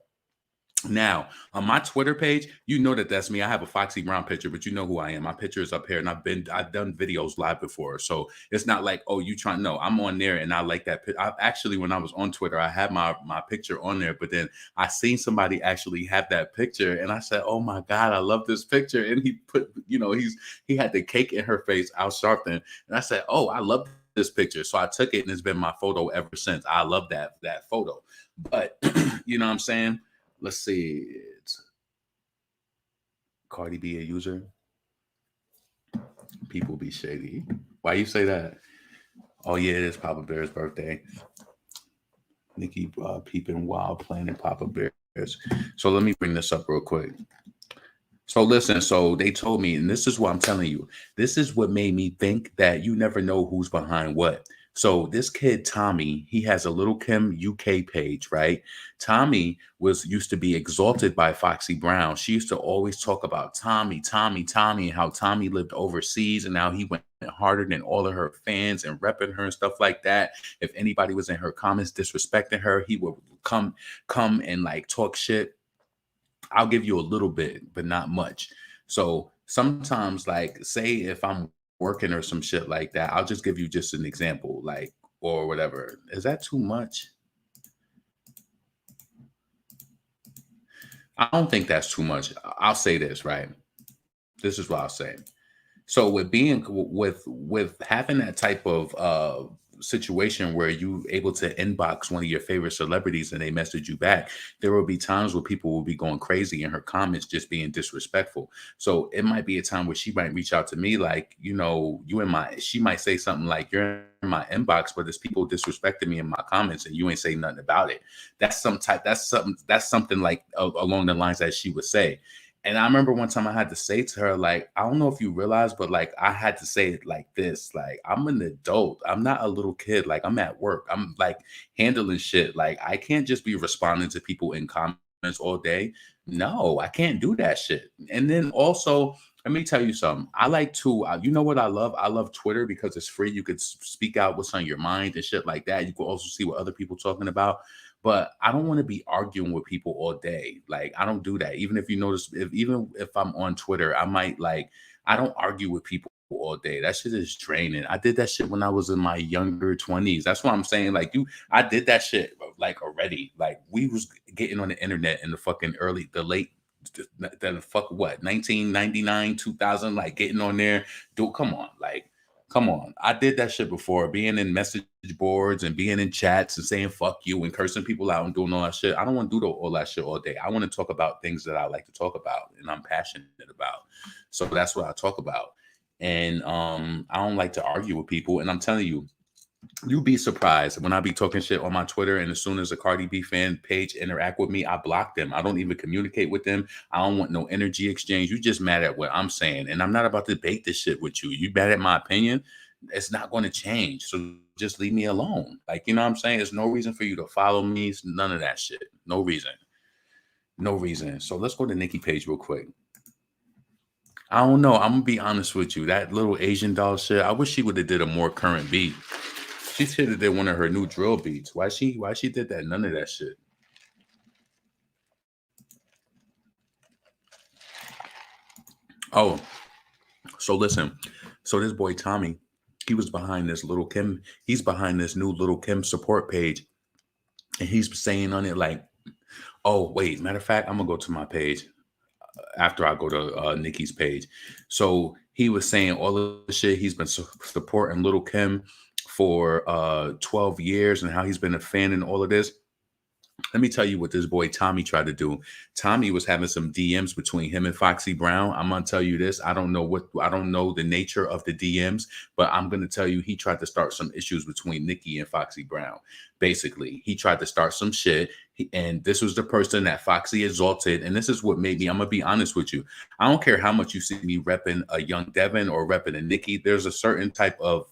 Now, on my Twitter page, you know that that's me. I have a Foxy Brown picture, but you know who I am. My picture is up here, and I've done videos live before, so it's not like, oh, you trying. No, I'm on there, and I like that. I actually, when I was on Twitter, I had my picture on there, but then I seen somebody actually have that picture, and I said, oh my god, I love this picture. And he put, he had the cake in her face, Al Sharpton, and I said, oh, I love this picture, so I took it, and it's been my photo ever since. I love that photo, but you know what I'm saying. Let's see. It's Cardi B a user. People be shady. Why you say that? Oh yeah, it is Papa Bear's birthday. Nicki peeping wild playing Papa Bear's. So let me bring this up real quick. So listen, so they told me, and this is what I'm telling you. This is what made me think that you never know who's behind what. So this kid, Tommy, he has a Little Kim UK page, right? Tommy used to be exalted by Foxy Brown. She used to always talk about Tommy, and how Tommy lived overseas and how he went harder than all of her fans and repping her and stuff like that. If anybody was in her comments disrespecting her, he would come and like talk shit. I'll give you a little bit, but not much. So sometimes, like, say if I'm working or some shit like that, I'll just give you just an example, like, or whatever. Is that too much? I don't think that's too much. I'll say this, right? This is what I'll say. So with being with having that type of situation where you able to inbox one of your favorite celebrities and they message you back, there will be times where people will be going crazy in her comments, just being disrespectful. So it might be a time where she might reach out to me like, she might say something like, you're in my inbox, but there's people disrespecting me in my comments and you ain't say nothing about it. That's something like along the lines that she would say. And I remember one time I had to say to her, like, I don't know if you realize, but like, I had to say it like this, like, I'm an adult. I'm not a little kid. Like, I'm at work. I'm like handling shit. Like, I can't just be responding to people in comments all day. No, I can't do that shit. And then also, let me tell you something. I like to, you know what I love? I love Twitter because it's free. You could speak out what's on your mind and shit like that. You can also see what other people talking about. But I don't want to be arguing with people all day. Like, I don't do that. Even if you notice, even if I'm on Twitter, I might I don't argue with people all day. That shit is draining. I did that shit when I was in my younger 20s. That's what I'm saying. Like, I did that shit like already. Like, we was getting on the internet in the late 1999, 2000, like getting on there. Come on. I did that shit before, being in message boards and being in chats and saying fuck you and cursing people out and doing all that shit. I don't want to do all that shit all day. I want to talk about things that I like to talk about and I'm passionate about. So that's what I talk about. And I don't like to argue with people. And I'm telling you, you'd be surprised when I be talking shit on my Twitter, and as soon as a Cardi B fan page interact with me, I block them. I don't even communicate with them. I don't want no energy exchange. You just mad at what I'm saying, and I'm not about to debate this shit with you. You mad at my opinion? It's not going to change. So just leave me alone. Like, you know what I'm saying? There's no reason for you to follow me. None of that shit. No reason. No reason. So let's go to Nicki page real quick. I don't know. I'm gonna be honest with you. That little Asian doll shit, I wish she would have did a more current beat. She should have did one of her new drill beats. Why she did that? None of that shit. Oh, so listen. So this boy Tommy, he was behind this Little Kim. He's behind this new Little Kim support page, and he's saying on it like, "Oh wait, matter of fact, I'm gonna go to my page after I go to Nicki's page." So he was saying all of the shit he's been supporting Little Kim for 12 years and how he's been a fan and all of this. Let me tell you what this boy Tommy tried to do. Tommy was having some DMs between him and Foxy Brown. I'm gonna tell you this. I don't know the nature of the DMs, but I'm gonna tell you he tried to start some issues between Nicki and Foxy Brown. Basically, he tried to start some shit. And this was the person that Foxy exalted. And this is what made me, I'm gonna be honest with you. I don't care how much you see me repping a young Devyn or repping a Nicki. There's a certain type of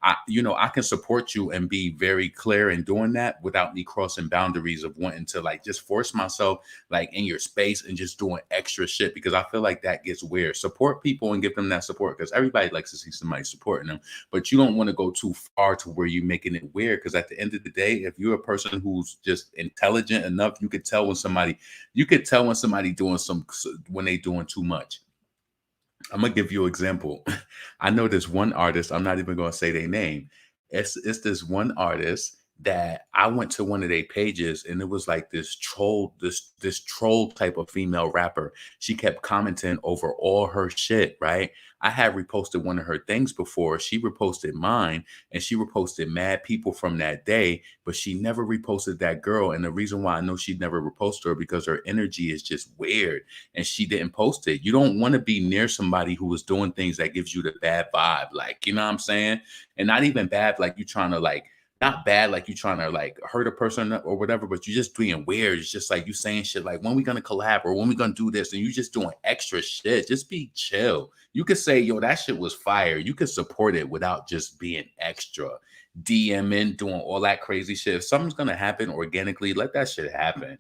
I can support you and be very clear in doing that without me crossing boundaries of wanting to like just force myself like in your space and just doing extra shit, because I feel like that gets weird. Support people and give them that support, because everybody likes to see somebody supporting them, but you don't want to go too far to where you're making it weird, because at the end of the day, if you're a person who's just entitled intelligent enough, you could tell when somebody doing when they doing too much. I'm gonna give you an example. I know this one artist. I'm not even gonna say their name. It's this one artist that I went to one of their pages, and it was like this troll type of female rapper. She kept commenting over all her shit, right? I had reposted one of her things before. She reposted mine, and she reposted mad people from that day, but she never reposted that girl. And the reason why I know she'd never reposted her because her energy is just weird, and she didn't post it. You don't want to be near somebody who is doing things that gives you the bad vibe, like, you know what I'm saying? And not even bad, like you trying to like, not bad like you trying to like hurt a person or whatever, but you're just being weird. It's just like you saying shit like, when we gonna collab or when we gonna do this, and you just doing extra shit. Just be chill. You could say, yo, that shit was fire. You could support it without just being extra. DMing, doing all that crazy shit. If something's gonna happen organically, let that shit happen.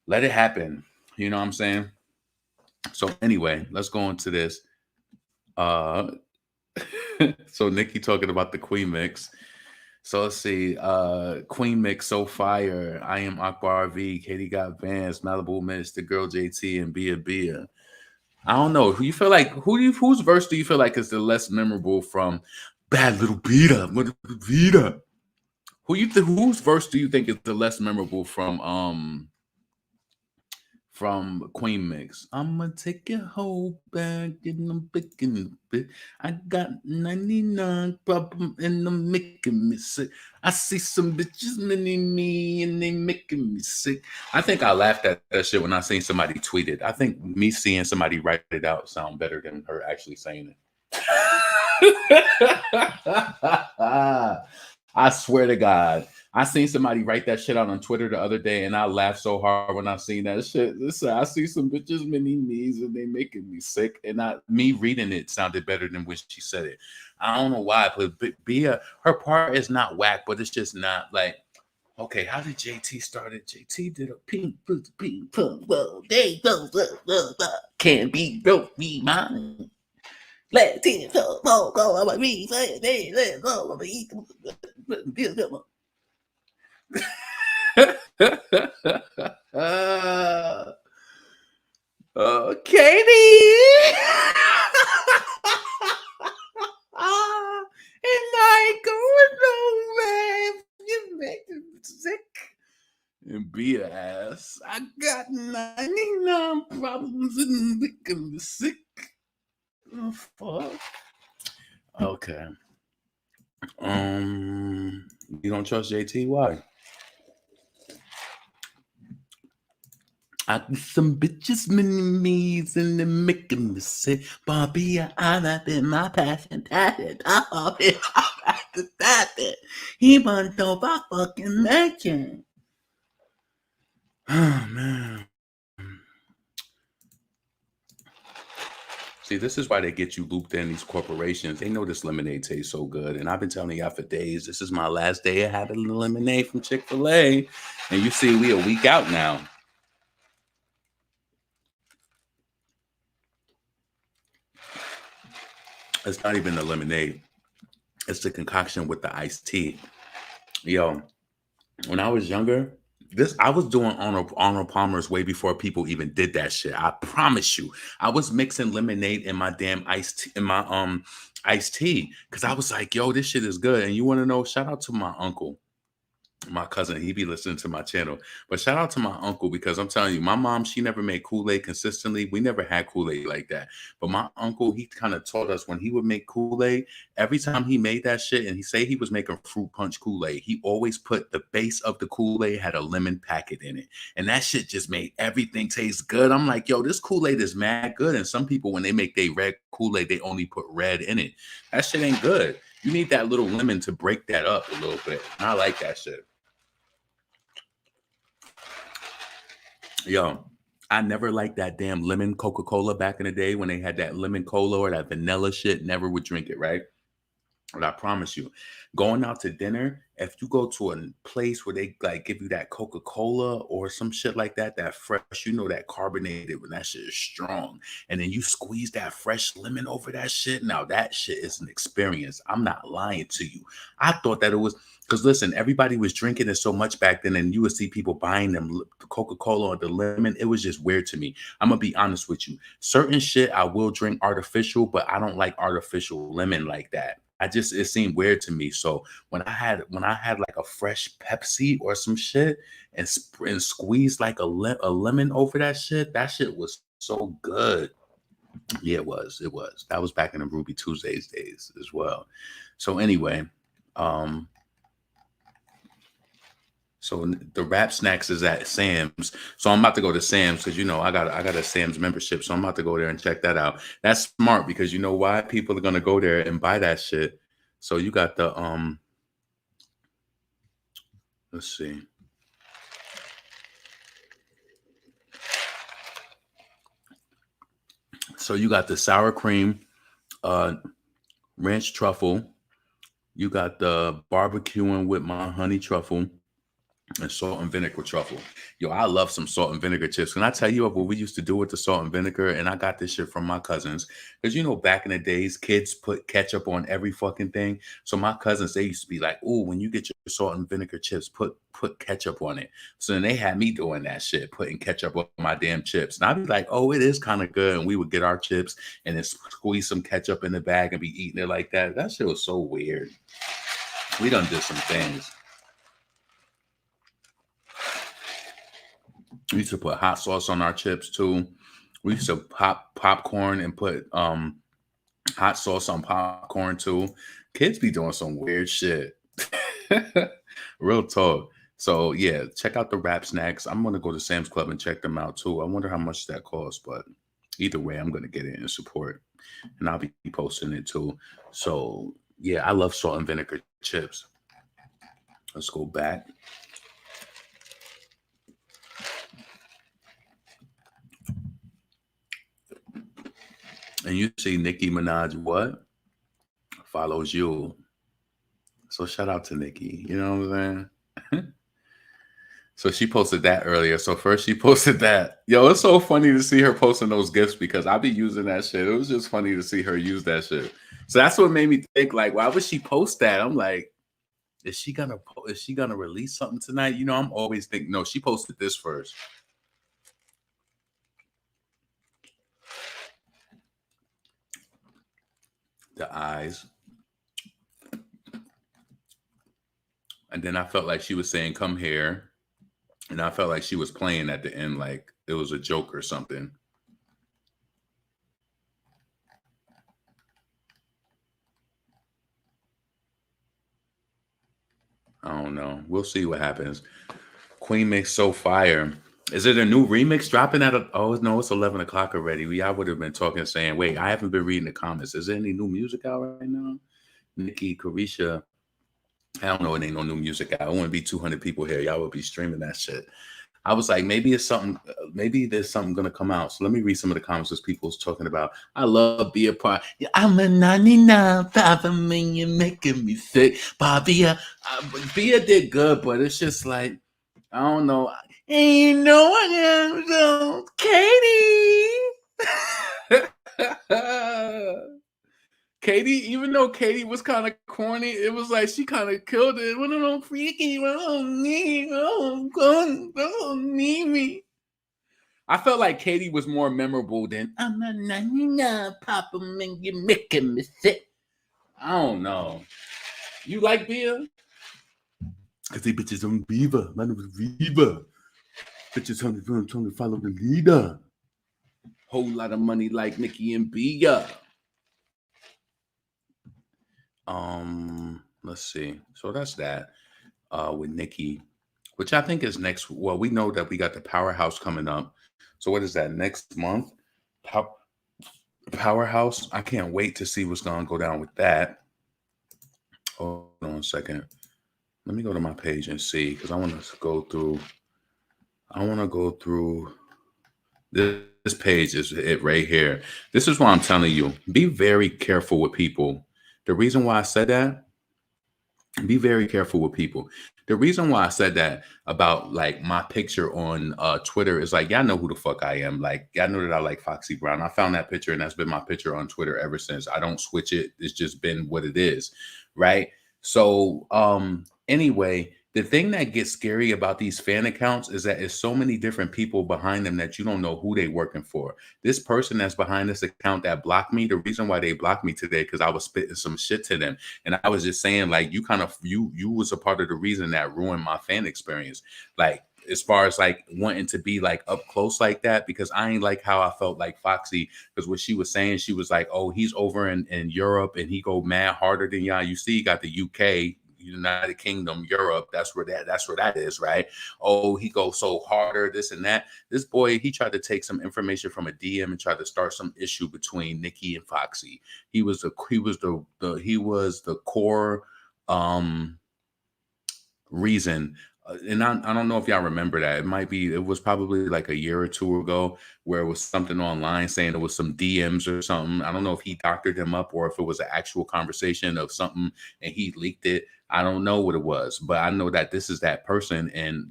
Let it happen. You know what I'm saying? So anyway, let's go into this. So Nicki talking about the Queen mix. So let's see. Queen mix so fire. I am Akbar V. Katie got Vans, Malibu Minutes, the girl JT, and Bia. I don't know. Who you feel like? Whose verse do you feel like is the less memorable from Bad Little Beta? Whose verse do you think is the less memorable from Queen Mix? I'ma take your whole bag and I'm picking a bit. I got 99 problem and I'm making me sick. I see some bitches mini me and they making me sick. I think I laughed at that shit when I seen somebody tweet it. I think me seeing somebody write it out sound better than her actually saying it. I swear to God. I seen somebody write that shit out on Twitter the other day, and I laughed so hard when I seen that shit. Listen, I see some bitches mini me's, and they making me sick. And me reading it sounded better than when she said it. I don't know why, but Bia, her part is not whack, but it's just not like, okay, how did JT start it? JT did a ping, well, they can't be broke, be mine. Let's see, go, I'm a me, let's go, I'm a eat. Katie, and I ain't going nowhere. You make me sick. And be an ass. I got 99 problems and making me sick. Oh, fuck. Okay. You don't trust JT? Why? I got some bitches mini me's and they're making me sick. Bobby, I've been my passion. I've been He wants to my fucking mansion. Oh, man. See, this is why they get you looped in, these corporations. They know this lemonade tastes so good. And I've been telling y'all for days, this is my last day of having lemonade from Chick-fil-A. And you see, we a week out now. It's not even the lemonade. It's the concoction with the iced tea. Yo, when I was younger, I was doing Arnold Palmer's way before people even did that shit. I promise you. I was mixing lemonade in my damn iced tea because I was like, yo, this shit is good. And you want to know, shout out to my uncle. My cousin, he be listening to my channel. But shout out to my uncle because I'm telling you, my mom, she never made Kool-Aid consistently. We never had Kool-Aid like that. But my uncle, he kind of taught us when he would make Kool-Aid, every time he made that shit, and he say he was making fruit punch Kool-Aid, he always put the base of the Kool-Aid had a lemon packet in it. And that shit just made everything taste good. I'm like, yo, this Kool-Aid is mad good. And some people, when they make their red Kool-Aid, they only put red in it. That shit ain't good. You need that little lemon to break that up a little bit. And I like that shit. Yo, I never liked that damn lemon Coca-Cola back in the day when they had that lemon cola or that vanilla shit. Never would drink it, right? But I promise you, going out to dinner, if you go to a place where they like give you that Coca-Cola or some shit like that, that fresh, you know, that carbonated when that shit is strong, and then you squeeze that fresh lemon over that shit. Now that shit is an experience. I'm not lying to you. I thought that it was. Because listen, everybody was drinking it so much back then, and you would see people buying them Coca-Cola or the lemon. It was just weird to me. I'm gonna be honest with you. Certain shit I will drink artificial, but I don't like artificial lemon like that. It seemed weird to me. So when I had like a fresh Pepsi or some shit and squeezed like a lemon over that shit was so good. Yeah, it was. That was back in the Ruby Tuesdays days as well. So anyway, so the Rap Snacks is at Sam's. So I'm about to go to Sam's because I got a Sam's membership. So I'm about to go there and check that out. That's smart because you know why? People are gonna go there and buy that shit. So you got the let's see. So you got the sour cream, ranch truffle. You got the barbecuing with my honey truffle. And salt and vinegar truffle. Yo, I love some salt and vinegar chips. Can I tell you what we used to do with the salt and vinegar? And I got this shit from my cousins. Because, back in the days, kids put ketchup on every fucking thing. So my cousins, they used to be like, "Ooh, when you get your salt and vinegar chips, put ketchup on it." So then they had me doing that shit, putting ketchup on my damn chips. And I'd be like, "Oh, it is kind of good." And we would get our chips and then squeeze some ketchup in the bag and be eating it like that. That shit was so weird. We done did some things. We used to put hot sauce on our chips too. We used to pop popcorn and put hot sauce on popcorn too. Kids be doing some weird shit. Real talk. So yeah, check out the Rap Snacks. I'm gonna go to Sam's Club and check them out too. I wonder how much that costs, but either way, I'm gonna get it and support. And I'll be posting it too. So yeah, I love salt and vinegar chips. Let's go back. And you see Nicki Minaj what? Follows you. So shout out to Nicki. You know what I'm saying? So she posted that earlier. So first she posted that. Yo, it's so funny to see her posting those gifts because I be using that shit. It was just funny to see her use that shit. So that's what made me think, like, why would she post that? I'm like, is she gonna release something tonight? I'm always thinking, no, she posted this first. The eyes. And then I felt like she was saying, "Come here." And I felt like she was playing at the end, like it was a joke or something. I don't know. We'll see what happens. Queen Mix So Fire. Is it a new remix dropping at oh no, it's 11 o'clock already. I would have been talking saying, wait, I haven't been reading the comments. Is there any new music out right now? Nikki, Carisha. I don't know, it ain't no new music out. It wouldn't be 200 people here. Y'all would be streaming that shit. I was like, maybe it's something, maybe there's something gonna come out. So let me read some of the comments as people's talking about. I love Be a Part. Yeah, I'm a 99, 5 million, making me sick. Bia did good, but it's just like, I don't know. And you know what I'm so Katie. Katie, even though Katie was kind of corny, it was like she kind of killed it. When I don't freaky, don't need me. I felt like Katie was more memorable than I'm a 99 Papa man, you're making me sick. I don't know. You like Bia? Cause they bitches on Viva. My name is Viva. Bitches trying to follow the leader. Whole lot of money like Nicki and Bia. Let's see. So that's that with Nicki, which I think is next. Well, we know that we got the Powerhouse coming up. So what is that, next month? Powerhouse. I can't wait to see what's gonna go down with that. Hold on a second. Let me go to my page and see, because I want to go through. This page is it right here. This is why I'm telling you, be very careful with people. The reason why I said that, be very careful with people. The reason why I said that about like my picture on Twitter is like, y'all know who the fuck I am. Like, y'all know that I like Foxy Brown. I found that picture and that's been my picture on Twitter ever since. I don't switch it. It's just been what it is, right? So, anyway, the thing that gets scary about these fan accounts is that it's so many different people behind them that you don't know who they working for. This person that's behind this account that blocked me, the reason why they blocked me today, because I was spitting some shit to them. And I was just saying, like, you kind of you was a part of the reason that ruined my fan experience. Like, as far as like wanting to be like up close like that, because I ain't like how I felt like Foxy, because what she was saying, she was like, oh, he's over in Europe and he go mad harder than y'all. You see, he got the UK, United Kingdom, Europe. That's where that is, right? Oh, he goes so harder, this and that. This boy, he tried to take some information from a DM and tried to start some issue between Nicki and Foxy. He was the core reason. And I don't know if y'all remember that. It was probably like a year or two ago where it was something online saying it was some DMs or something. I don't know if he doctored him up or if it was an actual conversation of something and he leaked it. I don't know what it was, but I know that this is that person. And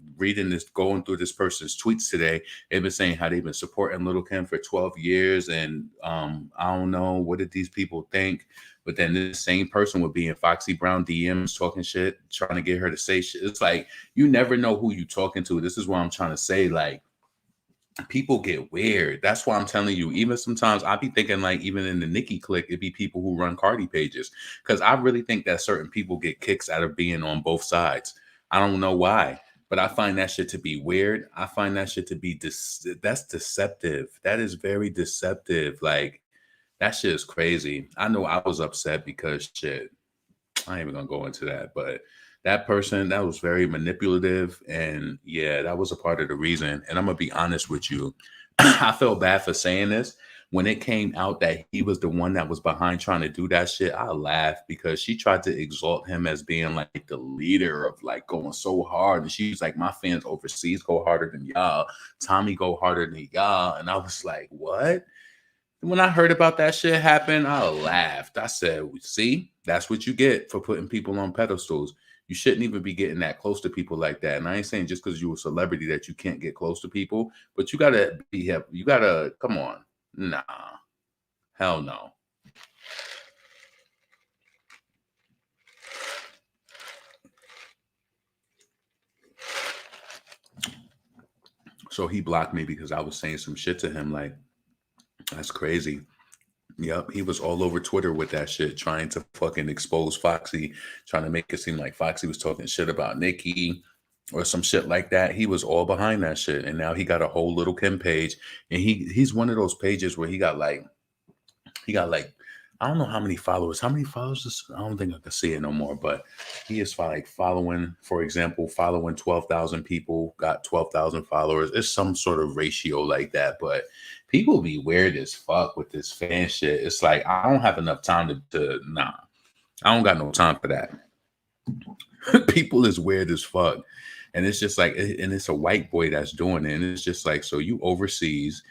going through this person's tweets today, they've been saying how they've been supporting Little Kim for 12 years. And I don't know, what did these people think? But then this same person would be in Foxy Brown DMs talking shit, trying to get her to say shit. It's like, you never know who you're talking to. This is what I'm trying to say. Like, people get weird. That's why I'm telling you, even sometimes I be thinking like, even in the Nicki clique, it'd be people who run Cardi pages. Because I really think that certain people get kicks out of being on both sides. I don't know why, but I find that shit to be weird. I find that shit to be, that's deceptive. That is very deceptive. Like, that shit is crazy. I know I was upset because shit, I ain't even gonna go into that, but that person, that was very manipulative. And yeah, that was a part of the reason. And I'm gonna be honest with you. I felt bad for saying this. When it came out that he was the one that was behind trying to do that shit, I laughed because she tried to exalt him as being like the leader of like going so hard. And she's like, my fans overseas go harder than y'all. Tommy go harder than y'all. And I was like, what? When I heard about that shit happen, I laughed. I said, see, that's what you get for putting people on pedestals. You shouldn't even be getting that close to people like that. And I ain't saying just because you're a celebrity that you can't get close to people, but you gotta come on. Nah. Hell no. So he blocked me because I was saying some shit to him. Like, that's crazy. Yep, he was all over Twitter with that shit, trying to fucking expose Foxy, trying to make it seem like Foxy was talking shit about Nicki or some shit like that. He was all behind that shit. And now he got a whole Little Kim page. And he's one of those pages where he got like, I don't know how many followers. How many followers? I don't think I can see it no more, but he is like following, for example, following 12,000 people, got 12,000 followers. It's some sort of ratio like that, but people be weird as fuck with this fan shit. It's like, I don't have enough time nah, I don't got no time for that. People is weird as fuck. And it's just like, and it's a white boy that's doing it. And it's just like, so you overseas,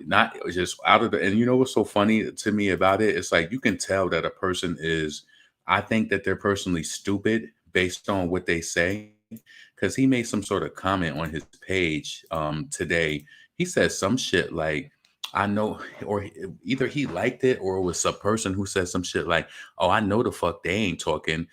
not just out of the, and you know what's so funny to me about it? It's like, you can tell that a person is, I think that they're personally stupid based on what they say. Because he made some sort of comment on his page today. He said some shit like, I know, or either he liked it or it was some person who said some shit like, oh, I know the fuck they ain't talking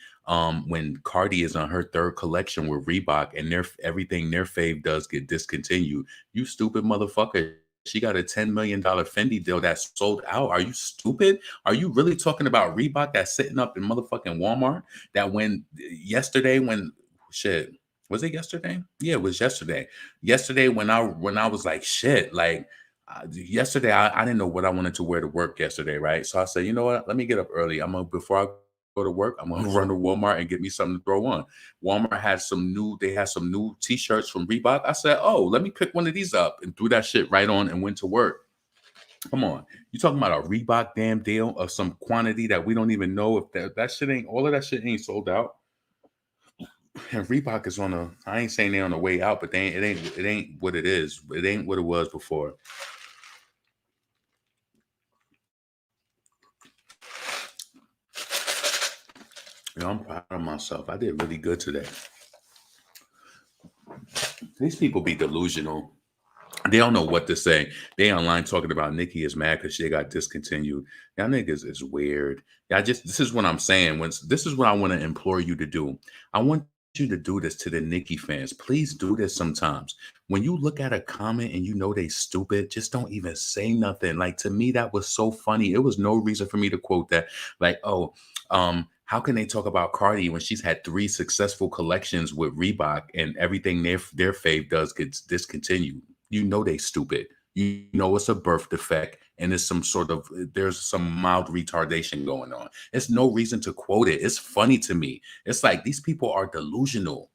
when Cardi is on her third collection with Reebok and everything their fave does get discontinued. You stupid motherfucker. She got a $10 million Fendi deal that sold out. Are you stupid? Are you really talking about Reebok that's sitting up in motherfucking Walmart? That shit, was it yesterday? Yeah, it was yesterday. Yesterday when I was like, shit, like yesterday I didn't know what I wanted to wear to work yesterday, right? So I said, you know what? Let me get up early. Before I go to work, I'm gonna run to Walmart and get me something to throw on. Walmart had some new t-shirts from Reebok. I said, oh, let me pick one of these up and threw that shit right on and went to work. Come on. You talking about a Reebok damn deal of some quantity that we don't even know if that shit ain't, all of that shit ain't sold out. And Reebok is I ain't saying they're on the way out, but it ain't what it is. It ain't what it was before. I'm proud of myself. I did really good today. These people be delusional. They don't know what to say. They online talking about Nicki is mad because she got discontinued. Y'all niggas is weird. This is what I'm saying. This is what I want to implore you to do. I want you to do this to the Nicki fans. Please do this sometimes. When you look at a comment and you know they stupid, just don't even say nothing. Like, to me, that was so funny. It was no reason for me to quote that. Like, how can they talk about Cardi when she's had 3 successful collections with Reebok and everything their fave does gets discontinued? You know they stupid. You know it's a birth defect and there's some mild retardation going on. It's no reason to quote it. It's funny to me. It's like these people are delusional.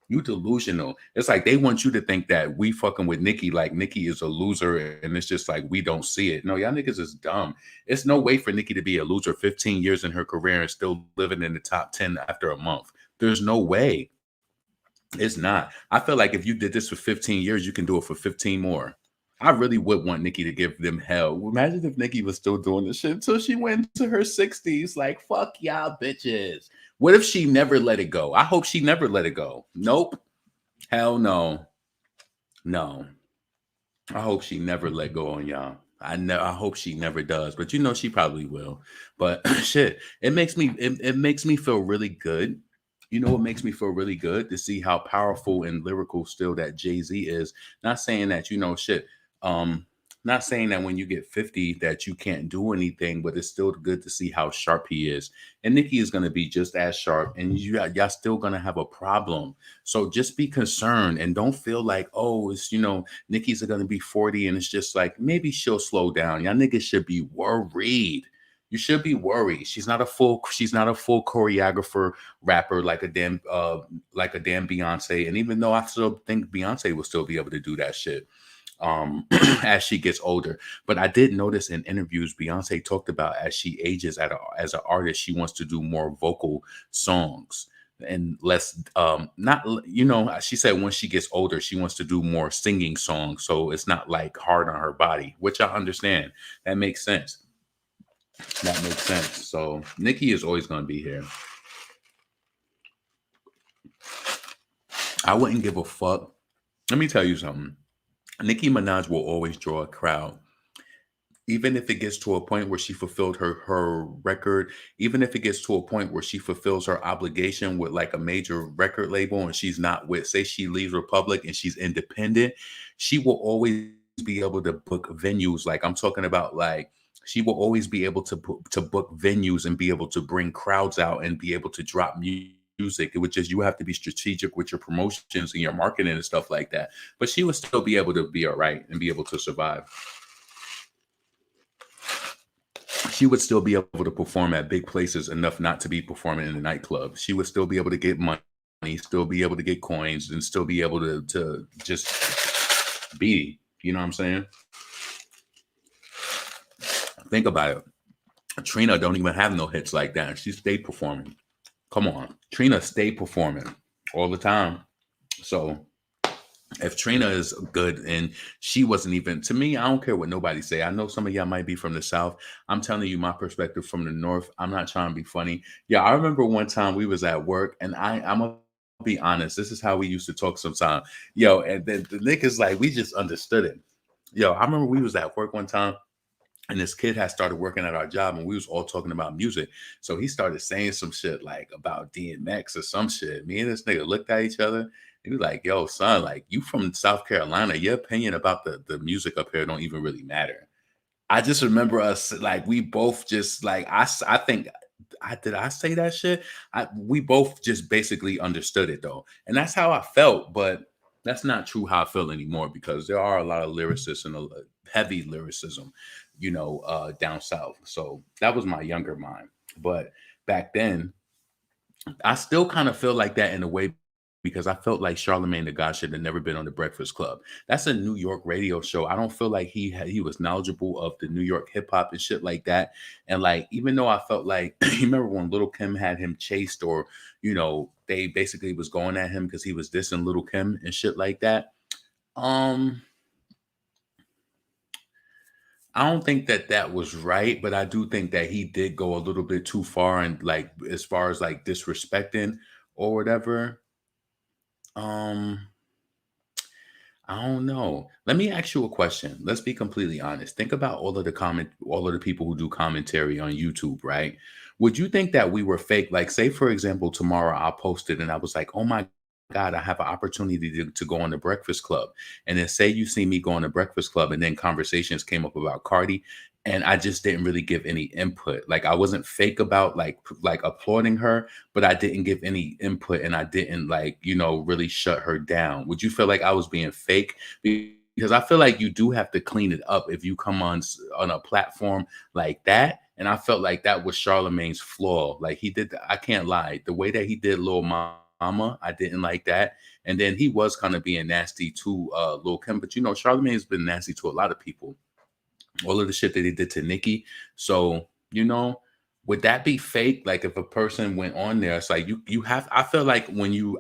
You delusional. It's like they want you to think that we fucking with Nicki like Nicki is a loser and it's just like we don't see it. No, y'all niggas is dumb. It's no way for Nicki to be a loser 15 years in her career and still living in the top 10 after a month. There's no way. It's not. I feel like if you did this for 15 years, you can do it for 15 more. I really would want Nicki to give them hell. Imagine if Nicki was still doing this shit until she went into her 60s. Like, fuck y'all bitches. What if she never let it go? I hope she never let it go. Nope. Hell no. No. I hope she never let go on y'all. I hope she never does, but you know she probably will. But shit, it makes me feel really good. You know, it makes me feel really good to see how powerful and lyrical still that Jay-Z is. Not saying that, you know, shit. Not saying that when you get 50 that you can't do anything, but it's still good to see how sharp he is. And Nicki is going to be just as sharp, and y'all still going to have a problem. So just be concerned and don't feel like, oh, it's, you know, Nicki's going to be 40 and it's just like, maybe she'll slow down. Y'all niggas should be worried. You should be worried. She's not a full choreographer rapper like a damn Beyonce. And even though I still think Beyonce will still be able to do that shit as she gets older. But I did notice in interviews Beyonce talked about as she ages as an artist, she wants to do more vocal songs and less not, you know, she said when she gets older she wants to do more singing songs, so it's not like hard on her body, which I understand. That makes sense. That makes sense. So Nicki is always going to be here. I wouldn't give a fuck. Let me tell you something. Nicki Minaj will always draw a crowd. Even if it gets to a point where she fulfilled her record, even if it gets to a point where she fulfills her obligation with like a major record label and she's not with, say she leaves Republic and she's independent, she will always be able to book venues. Like I'm talking about, like, she will always be able to book venues and be able to bring crowds out and be able to drop music. It would just, you have to be strategic with your promotions and your marketing and stuff like that. But she would still be able to be all right and be able to survive. She would still be able to perform at big places enough not to be performing in the nightclub. She would still be able to get money, still be able to get coins, and still be able to just be, you know what I'm saying? Think about it. Trina don't even have no hits like that. She stayed performing. Come on. Trina stayed performing all the time. So if Trina is good and she wasn't even, to me, I don't care what nobody say. I know some of y'all might be from the South. I'm telling you my perspective from the North. I'm not trying to be funny. Yeah, I remember one time we was at work and I'm going to be honest. This is how we used to talk sometimes. Yo, and the niggas, like, we just understood it. Yo, I remember we was at work one time. And this kid had started working at our job and we was all talking about music. So he started saying some shit like about DMX or some shit. Me and this nigga looked at each other. He was like, yo, son, like, you from South Carolina. Your opinion about the music up here don't even really matter. I just remember us, like, we both just, like, I think, did I say that shit? We both just basically understood it, though. And that's how I felt. But that's not true how I feel anymore, because there are a lot of lyricists and a heavy lyricism, you know, down south. So that was my younger mind. But back then, I still kind of feel like that in a way, because I felt like Charlamagne the God should have never been on the Breakfast Club. That's a New York radio show. I don't feel like he was knowledgeable of the New York hip hop and shit like that. And like, even though I felt like, you remember when Little Kim had him chased, or, you know, they basically was going at him because he was dissing Little Kim and shit like that. I don't think that was right, but I do think that he did go a little bit too far, and like, as far as like disrespecting or whatever. I I don't know. Let me ask you a question. Let's be completely honest. Think about all of the people who do commentary on YouTube, right? Would you think that we were fake? Like, say, for example, tomorrow I posted and I was like, oh my God, I have an opportunity to go on the Breakfast Club. And then say you see me go on the Breakfast Club and then conversations came up about Cardi. And I just didn't really give any input. Like I wasn't fake about like applauding her, but I didn't give any input and I didn't like, really shut her down. Would you feel like I was being fake? Because I feel like you do have to clean it up if you come on a platform like that. And I felt like that was Charlemagne's flaw. Like he did, I can't lie. The way that he did Lil Mama, I didn't like that. And then he was kind of being nasty to Lil Kim. But Charlemagne's been nasty to a lot of people. All of the shit that he did to Nicki. So, would that be fake? Like if a person went on there, it's like you have, I feel like you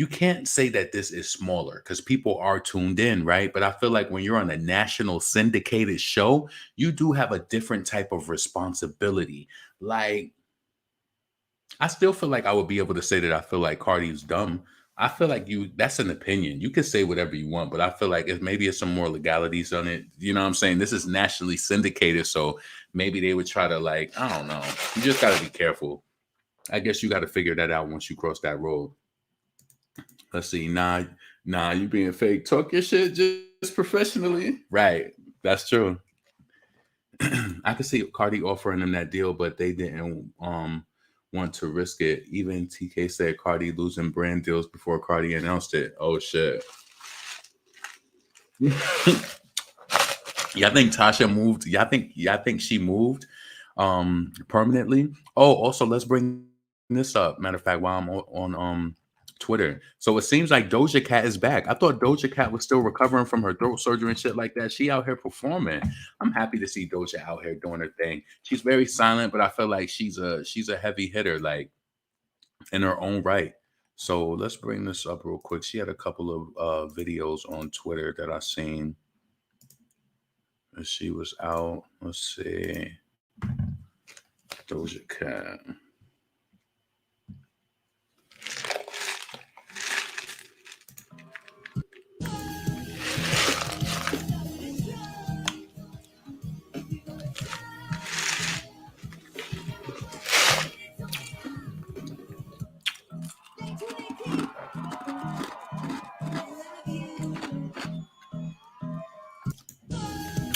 can't say that this is smaller because people are tuned in, right? But I feel like when you're on a national syndicated show, you do have a different type of responsibility. Like, I still feel like I would be able to say that I feel like Cardi's dumb. I feel like that's an opinion. You can say whatever you want, but I feel like maybe it's some more legalities on it. You know what I'm saying? This is nationally syndicated. So maybe they would try to I don't know. You just got to be careful. I guess you got to figure that out once you cross that road. Let's see. Nah, you being fake. Talk your shit just professionally. Right. That's true. I could see Cardi offering them that deal, but they didn't want to risk it. Even TK said Cardi losing brand deals before Cardi announced it. Oh shit. Yeah, I think Tasha moved. Yeah, I think she moved permanently. Oh, also let's bring this up. Matter of fact, while I'm on Twitter. So it seems like Doja Cat is back. I thought Doja Cat was still recovering from her throat surgery and shit like that. She out here performing. I'm happy to see Doja out here doing her thing. She's very silent, but I feel like she's a heavy hitter, like in her own right. So let's bring this up real quick. She had a couple of videos on Twitter that I seen. And she was out. Let's see. Doja Cat.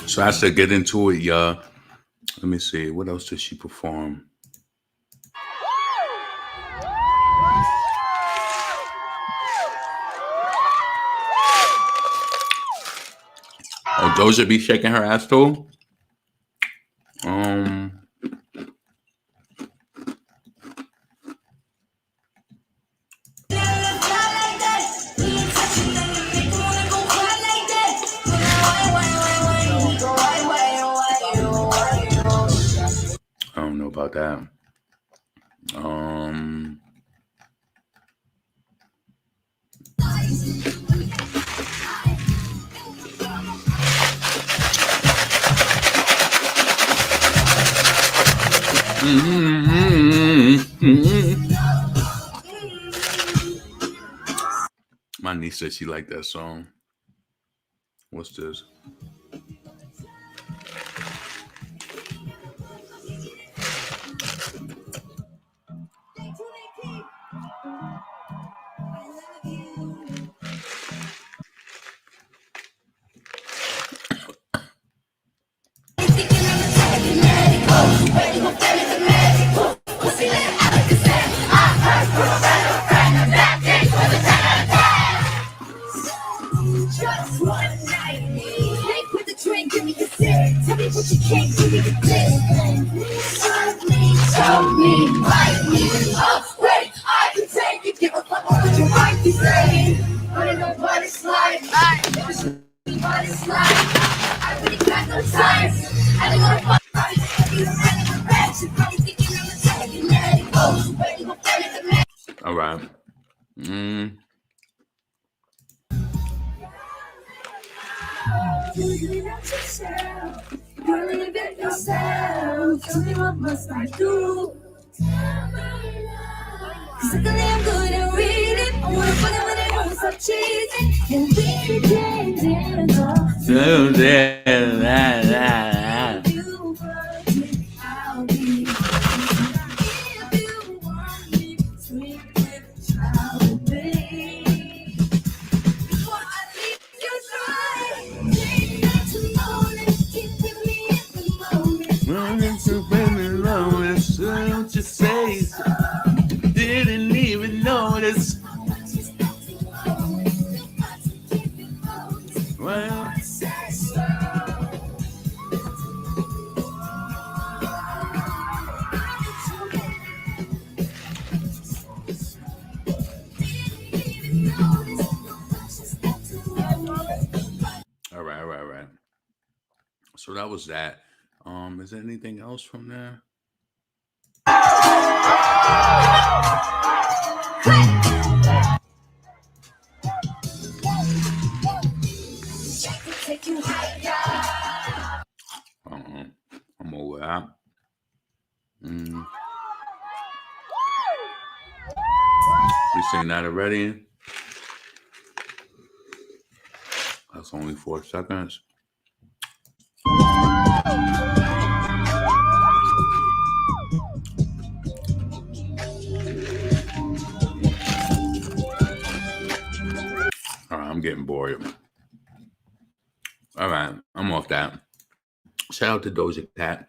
So I should get into it, y'all. Let me see. What else did she perform? Oh, Doja be shaking her ass too? I don't know about that. My niece said she liked that song. What's this? All right. Tell me what must I do? Cause I'm good at reading. I wanna fuck it when it hurts, so cheesy, and we became dinner. You want me, I'll be. If you want me, sweet with child, babe. Before I leave your side, take me to morning, keep with me in the moment. Don't you say so. Didn't even notice. Well, all right. So that was that. Is there anything else from there? I'm over that. We seen that already. That's only 4 seconds. All right, I'm getting bored. All right, I'm off that. Shout out to Doja Cat.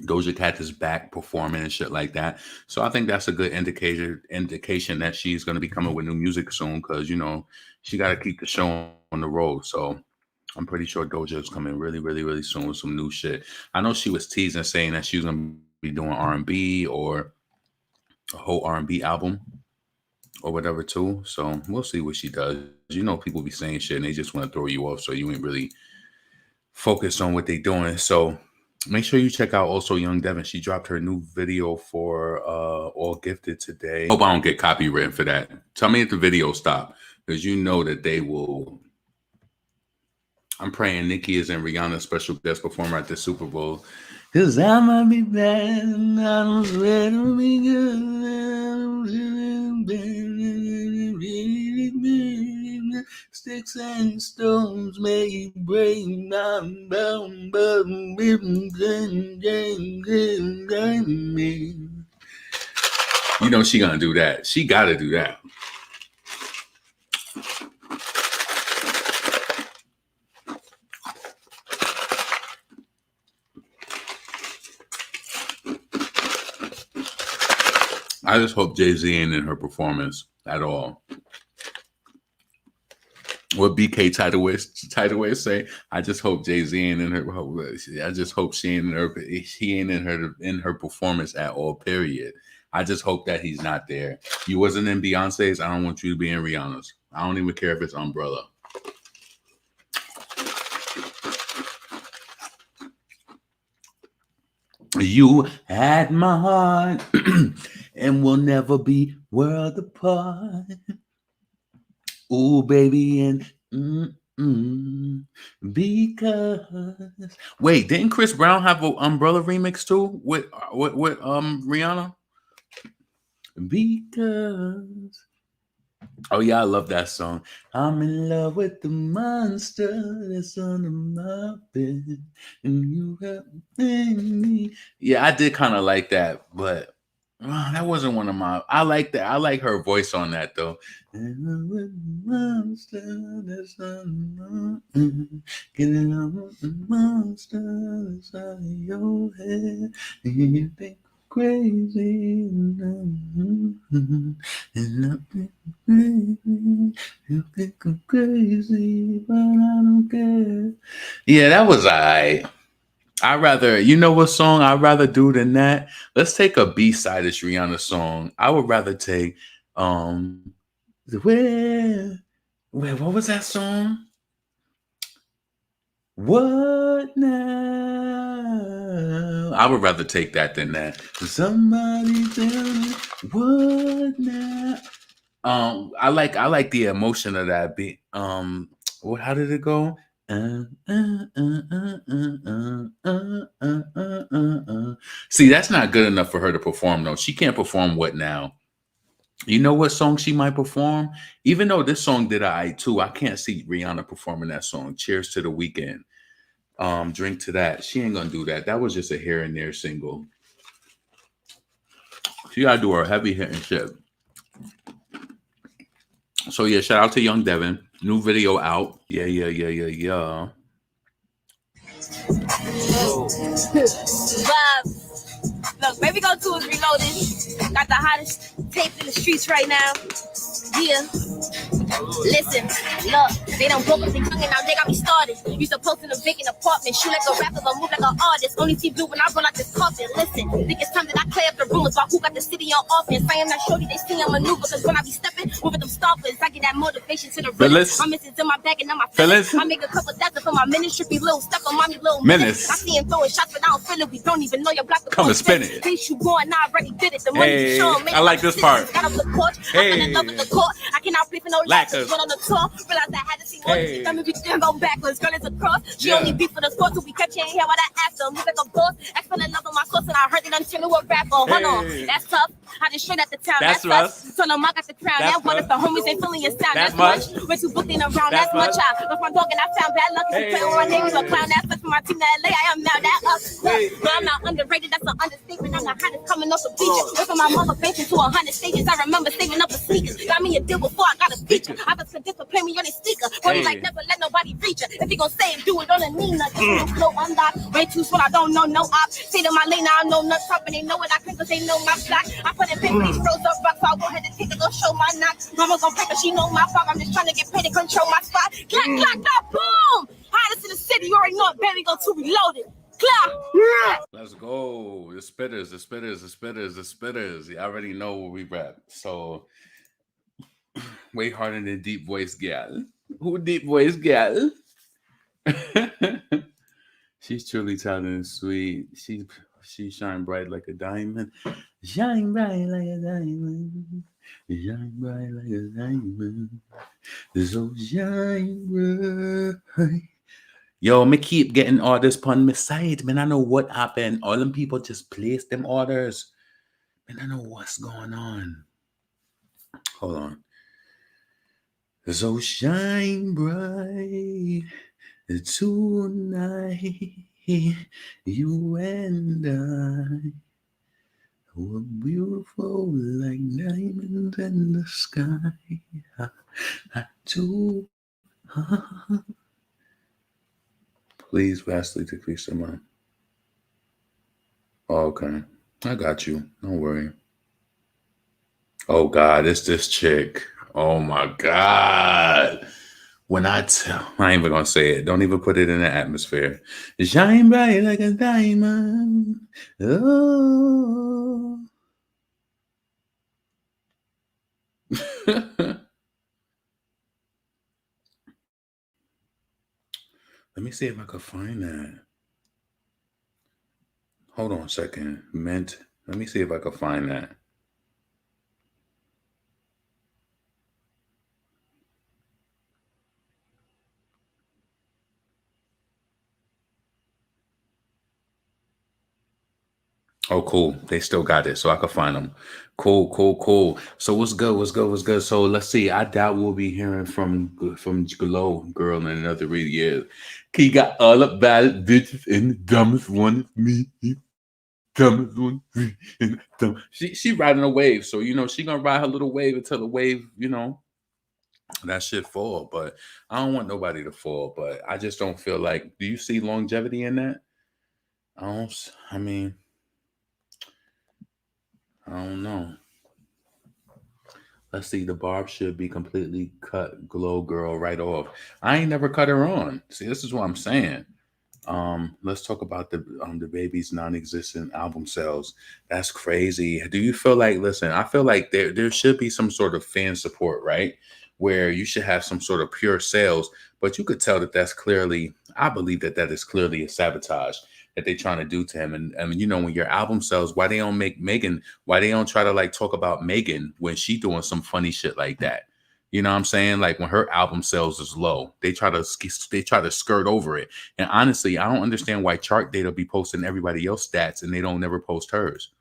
Doja Cat is back performing and shit like that. So I think that's a good indication that she's going to be coming with new music soon because, you know, she got to keep the show on the road. So I'm pretty sure Doja is coming really, really, really soon with some new shit. I know she was teasing saying that she was going to be doing R&B or a whole R&B album or whatever too. So we'll see what she does. You know, people be saying shit and they just want to throw you off. So you ain't really focused on what they doing. So make sure you check out also Young Devyn. She dropped her new video for All Gifted today. Hope I don't get copyrighted for that. Tell me if the video stop because you know that they will. I'm praying Nicki is in Rihanna's special guest performer at the Super Bowl. Cause I might be bad and I don't swear to be good. Sticks and stones may break my bone, but you know she gonna do that. She gotta do that. I just hope Jay-Z ain't in her performance at all. What BK Tideway say? I just hope Jay-Z ain't in her. I just hope he ain't in her performance at all. Period. I just hope that he's not there. You wasn't in Beyonce's. I don't want you to be in Rihanna's. I don't even care if it's Umbrella. You had my heart and we'll never be world apart. Ooh, baby, and because wait, didn't Chris Brown have an Umbrella remix too with Rihanna? Because oh yeah, I love that song. I'm in love with the monster that's under my bed, and you have me. Yeah, I did kind of like that, but that wasn't one of my. I like that. I like her voice on that though. Monster that's under getting on with the monster that's out of your head, and you think crazy, and you think I'm crazy, but I don't care. Yeah, that was alright. I'd rather, you know what song I'd rather do than that? Let's take a B-side-ish Rihanna song. I would rather take where what was that song? What now? I would rather take that than that. Somebody tell me what now? I like the emotion of that beat. How did it go? See, that's not good enough for her to perform though. She can't perform What Now. You know what song she might perform? Even though this song did I too, I can't see Rihanna performing that song. Cheers to the Weekend. Drink to that. She ain't gonna do that. That was just a here and there single. She gotta do her heavy hitting shit. So yeah, shout out to Young Devyn. New video out. Yeah. Look, Baby Go 2 is reloaded. Got the hottest tape in the streets right now. Yeah. Listen, look, they done broke up the young and now they got me started. You supposed to live vacant apartment, shoot like a rapper, but move like an artist. Only see blue when I run out this coffin. Listen, think it's time that I clear up the rumors about who got the city on offense. I am not shorty, they see I'm maneuver, cause when I be stepping, moving them stoppers, I get that motivation to the rhythm. I'm missing in my bag and now my feelings. I make a couple thousand for my ministry, be little stuff on mommy, little minutes. I see him throwing shots, but I don't feel it. We don't even know your block. Come and spin it. Bitch, you going, I already did it. The money you show, I like this part. Got up the porch, I'm in love with the court. I cannot play for no lackers. Run on the tour, realized I had to see more. Let me be go backwards, girl is across. She only beat for the sport, so we catch her in here while I ask her. Move like a boss, I fell in love with my course, and I heard it until a rapper. Hold on, that's tough. I just straight at the town. That's us. So no, I got the crown. That one if the homies ain't feeling your sound. That's much. We're too booked in around. That's much. I left my dog and I found bad luck. If you play with my name, you a clown. That's for my team to LA. I am now that up. No, I'm not underrated. That's an understatement. I'm the hottest coming off the bleacher. Went from my mother facing to 100 stages. I remember saving up for sneakers. Got me a deal before I got a feature. I was convinced to play me on his speaker. Boy, like never let nobody reach her. If he gon' say it, do it on a knee. Nothing flow unlocked. Way too small. I don't know no op. Say to my lane, I know nuts up and they know what I think cause they know my block. I put in paper, these froze up rocks. So I go ahead and take it, go show my knock. Mama gon' break her, she know my fuck. I'm just trying to get paid to control my spot. Clack, clack, clack, boom! Hottest in the city, you already know it. Baby Go 2 reloaded. Clap! Let's go. The spitters. You already know where we rap. So, way harder than deep voice gal. Who deep voice gal? She's truly talented and sweet. She shine bright like a diamond. Shine bright like a diamond. Shine bright like a diamond. So shine bright. Yo, me keep getting orders pon my side. Man, I know what happened. All them people just placed them orders. Man, I know what's going on. Hold on. So shine bright tonight, you and I were beautiful like diamonds in the sky. Please vastly decrease the amount. Okay, I got you. Don't worry. Oh God, it's this chick. Oh my God. When I ain't even gonna say it. Don't even put it in the atmosphere. Shine bright like a diamond. Oh. Let me see if I can find that. Hold on a second. Mint. Let me see if I can find that. Oh, cool. They still got it, so I can find them. Cool. So what's good? So let's see. I doubt we'll be hearing from Glow Girl in another 3 years. He got all the bad bitches and the dumbest one is me. Dumbest one and dumb. She riding a wave, so she gonna ride her little wave until the wave, that shit fall. But I don't want nobody to fall. But I just don't feel like. Do you see longevity in that? I don't know. Let's see. The barb should be completely cut Glow Girl right off. I ain't never cut her on. See, this is what I'm saying. Let's talk about the baby's non-existent album sales. That's crazy. Do you feel like? Listen, I feel like there should be some sort of fan support, right? Where you should have some sort of pure sales, but you could tell that that's clearly. I believe that is clearly a sabotage that they're trying to do to him. And when your album sells, why they don't make Megan, why they don't try to like talk about Megan when she doing some funny shit like that? You know what I'm saying? Like when her album sales is low, they try to skirt over it. And honestly, I don't understand why Chart Data be posting everybody else's stats and they don't never post hers.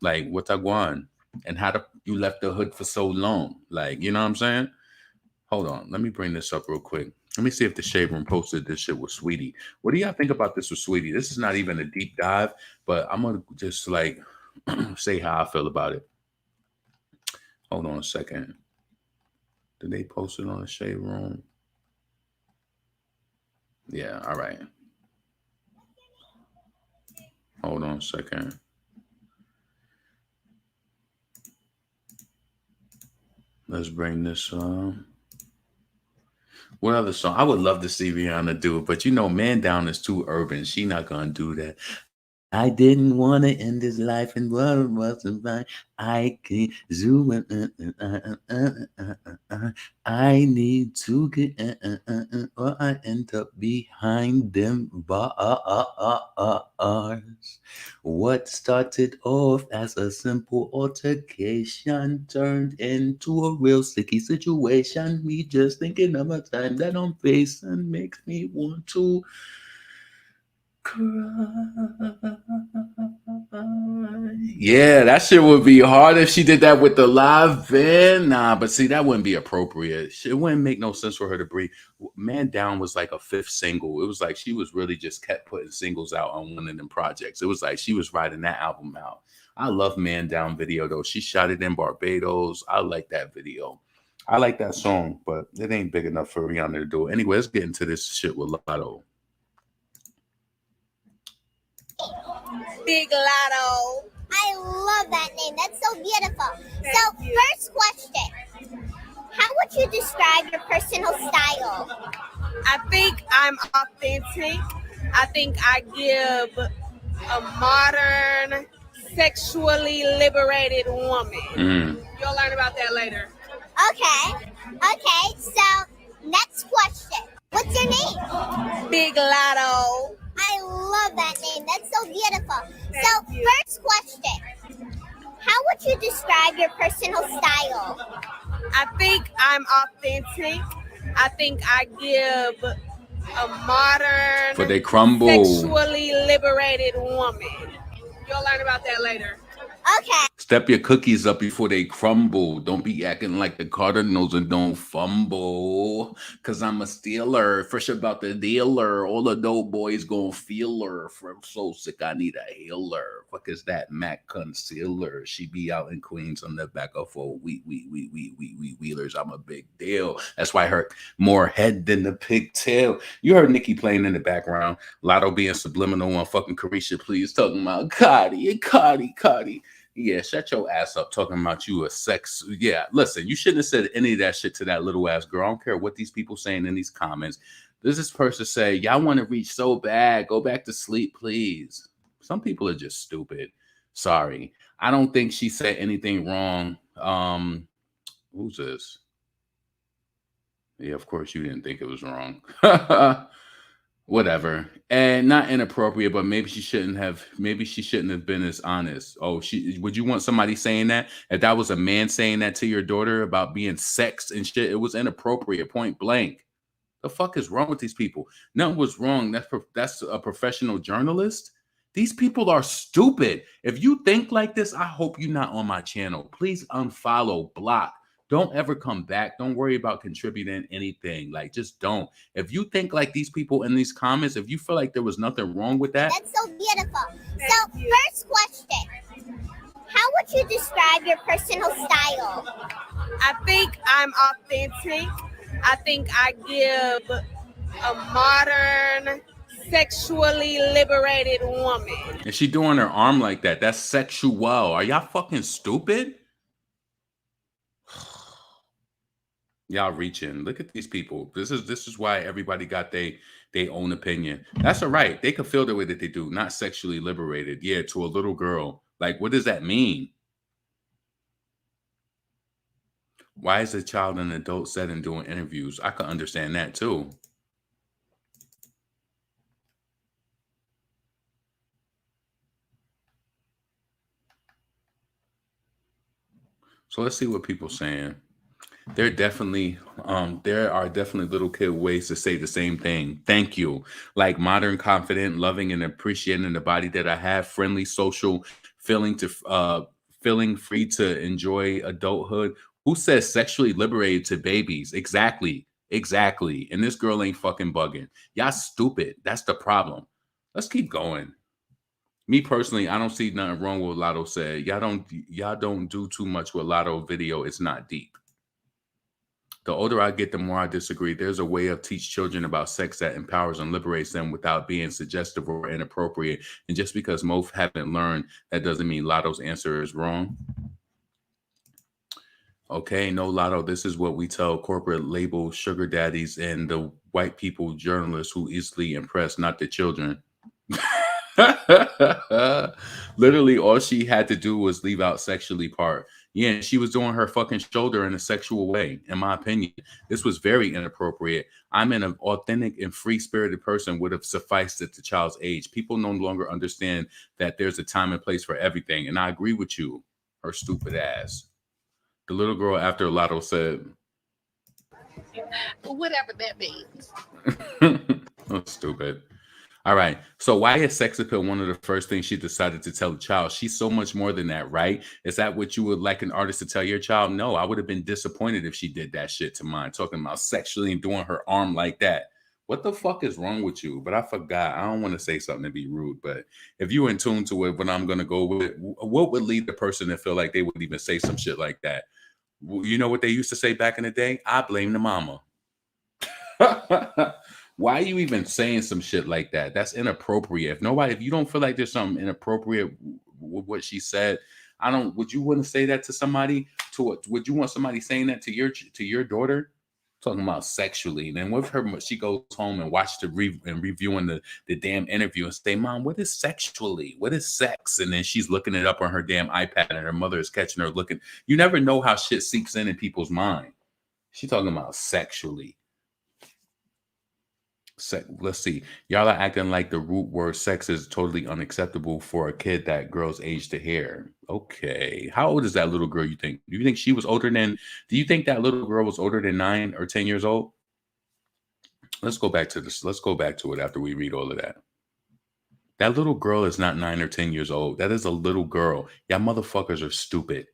Like what's that going? and how you left the hood for so long. Like, you know what I'm saying? Hold on. Let me bring this up real quick. Let me see if the Shade Room posted this shit with Sweetie. What do y'all think about this with Sweetie? This is not even a deep dive, but I'm going to just like say how I feel about it. Hold on a second. Did they post it on the Shade Room? Yeah, all right. Hold on a second. Let's bring this what other song? I would love to see Rihanna do it, but you know, Man Down is too urban. She not gonna do that. I didn't want to end this life and what wasn't fine. I can zoom in. I need to get or I end up behind them bars. What started off as a simple altercation turned into a real sticky situation. Me just thinking of a time that I'm facing makes me want to yeah, that shit would be hard if she did that with the live band. Nah, but see, that wouldn't be appropriate. It wouldn't make no sense for her to breathe. Man Down was like a fifth single. It was like she was really just kept putting singles out on one of them projects. It was like she was writing that album out. I love Man Down video though. She shot it in Barbados. I like that video. I like that song, but it ain't big enough for Rihanna to do it. Anyway, let's get into this shit with Lotto. Big Lotto. I love that name. That's so beautiful. First question. How would you describe your personal style? I think I'm authentic. I think I give a modern, sexually liberated woman. You'll learn about that later. Okay. So, next question. What's your name? Big Lotto. I love that name. That's so beautiful. First question. How would you describe your personal style? I think I'm authentic. I think I give a modern, but they crumble, sexually liberated woman. You'll learn about that later. Okay. Step your cookies up before they crumble. Don't be acting like the Cardinals and don't fumble. Cause I'm a stealer, fresh about the dealer. All the dope boys gon' feel her. I'm so sick, I need a healer. Fuck is that Mac concealer? She be out in Queens on the back of 4 wheelers. I'm a big deal. That's why I heard more head than the pigtail. You heard Nicki playing in the background. Lotto being subliminal on fucking Carisha, please, talking about Cardi. Yeah, shut your ass up talking about you a sex. Yeah, listen, you shouldn't have said any of that shit to that little ass girl. I don't care what these people saying in these comments. Does this person say, y'all want to reach so bad? Go back to sleep, please. Some people are just stupid. Sorry. I don't think she said anything wrong. Who's this? Yeah, of course you didn't think it was wrong. Whatever. And not inappropriate, but maybe she shouldn't have been as honest. Oh, would you want somebody saying that? If that was a man saying that to your daughter about being sex and shit, it was inappropriate, point blank. The fuck is wrong with these people? Nothing was wrong. That's a professional journalist. These people are stupid. If you think like this, I hope you're not on my channel. Please unfollow, block. Don't ever come back. Don't worry about contributing anything. Like, just don't. If you think like these people in these comments, if you feel like there was nothing wrong with that. That's so beautiful. First question. How would you describe your personal style? I think I'm authentic. I think I give a modern, sexually liberated woman. And she doing her arm like that. That's sexual. Are y'all fucking stupid? Y'all reaching. Look at these people. This is why everybody got their own opinion. That's all right. They can feel the way that they do. Not sexually liberated. Yeah, to a little girl. Like, what does that mean? Why is a child in an adult setting doing interviews? I can understand that too. So let's see what people are saying. There are definitely little kid ways to say the same thing. Thank you. Like modern, confident, loving, and appreciating the body that I have. Friendly, social, feeling feeling free to enjoy adulthood. Who says sexually liberated to babies? Exactly. And this girl ain't fucking bugging. Y'all stupid. That's the problem. Let's keep going. Me personally, I don't see nothing wrong with what Lotto said. Y'all don't do too much with Lotto video. It's not deep. The older I get, the more I disagree. There's a way of teach children about sex that empowers and liberates them without being suggestive or inappropriate. And just because most haven't learned, that doesn't mean Lotto's answer is wrong. Okay, no, Lotto, this is what we tell corporate label sugar daddies and the white people journalists who easily impress, not the children. Literally, all she had to do was leave out sexually part. Yeah, and she was doing her fucking shoulder in a sexual way, in my opinion. This was very inappropriate. I'm an authentic and free-spirited person would have sufficed at the child's age. People no longer understand that there's a time and place for everything. And I agree with you, her stupid ass. The little girl after Lotto said, whatever that means. Oh, stupid. All right. So why is sex appeal one of the first things she decided to tell the child? She's so much more than that, right? Is that what you would like an artist to tell your child? No, I would have been disappointed if she did that shit to mine, talking about sexually and doing her arm like that. What the fuck is wrong with you? But I forgot. I don't want to say something to be rude, but if you're in tune to it, what I'm going to go with, what would lead the person to feel like they would even say some shit like that? You know what they used to say back in the day? I blame the mama. Why are you even saying some shit like that? That's inappropriate. If you don't feel like there's something inappropriate with what she said, would you want to say that to somebody? Would you want somebody saying that to your daughter? Talking about sexually. And then with her, she goes home and watches reviewing the damn interview and say, Mom, what is sexually? What is sex? And then she's looking it up on her damn iPad and her mother is catching her looking. You never know how shit seeps in people's mind. She's talking about sexually. Let's see. Y'all are acting like the root word sex is totally unacceptable for a kid that girl's age to hear. Okay. How old is that little girl, you think? Do you think she was older than, do you think that little girl was older than 9 or 10 years old? Let's go back to this. Let's go back to it after we read all of that. That little girl is not 9 or 10 years old. That is a little girl. Y'all motherfuckers are stupid.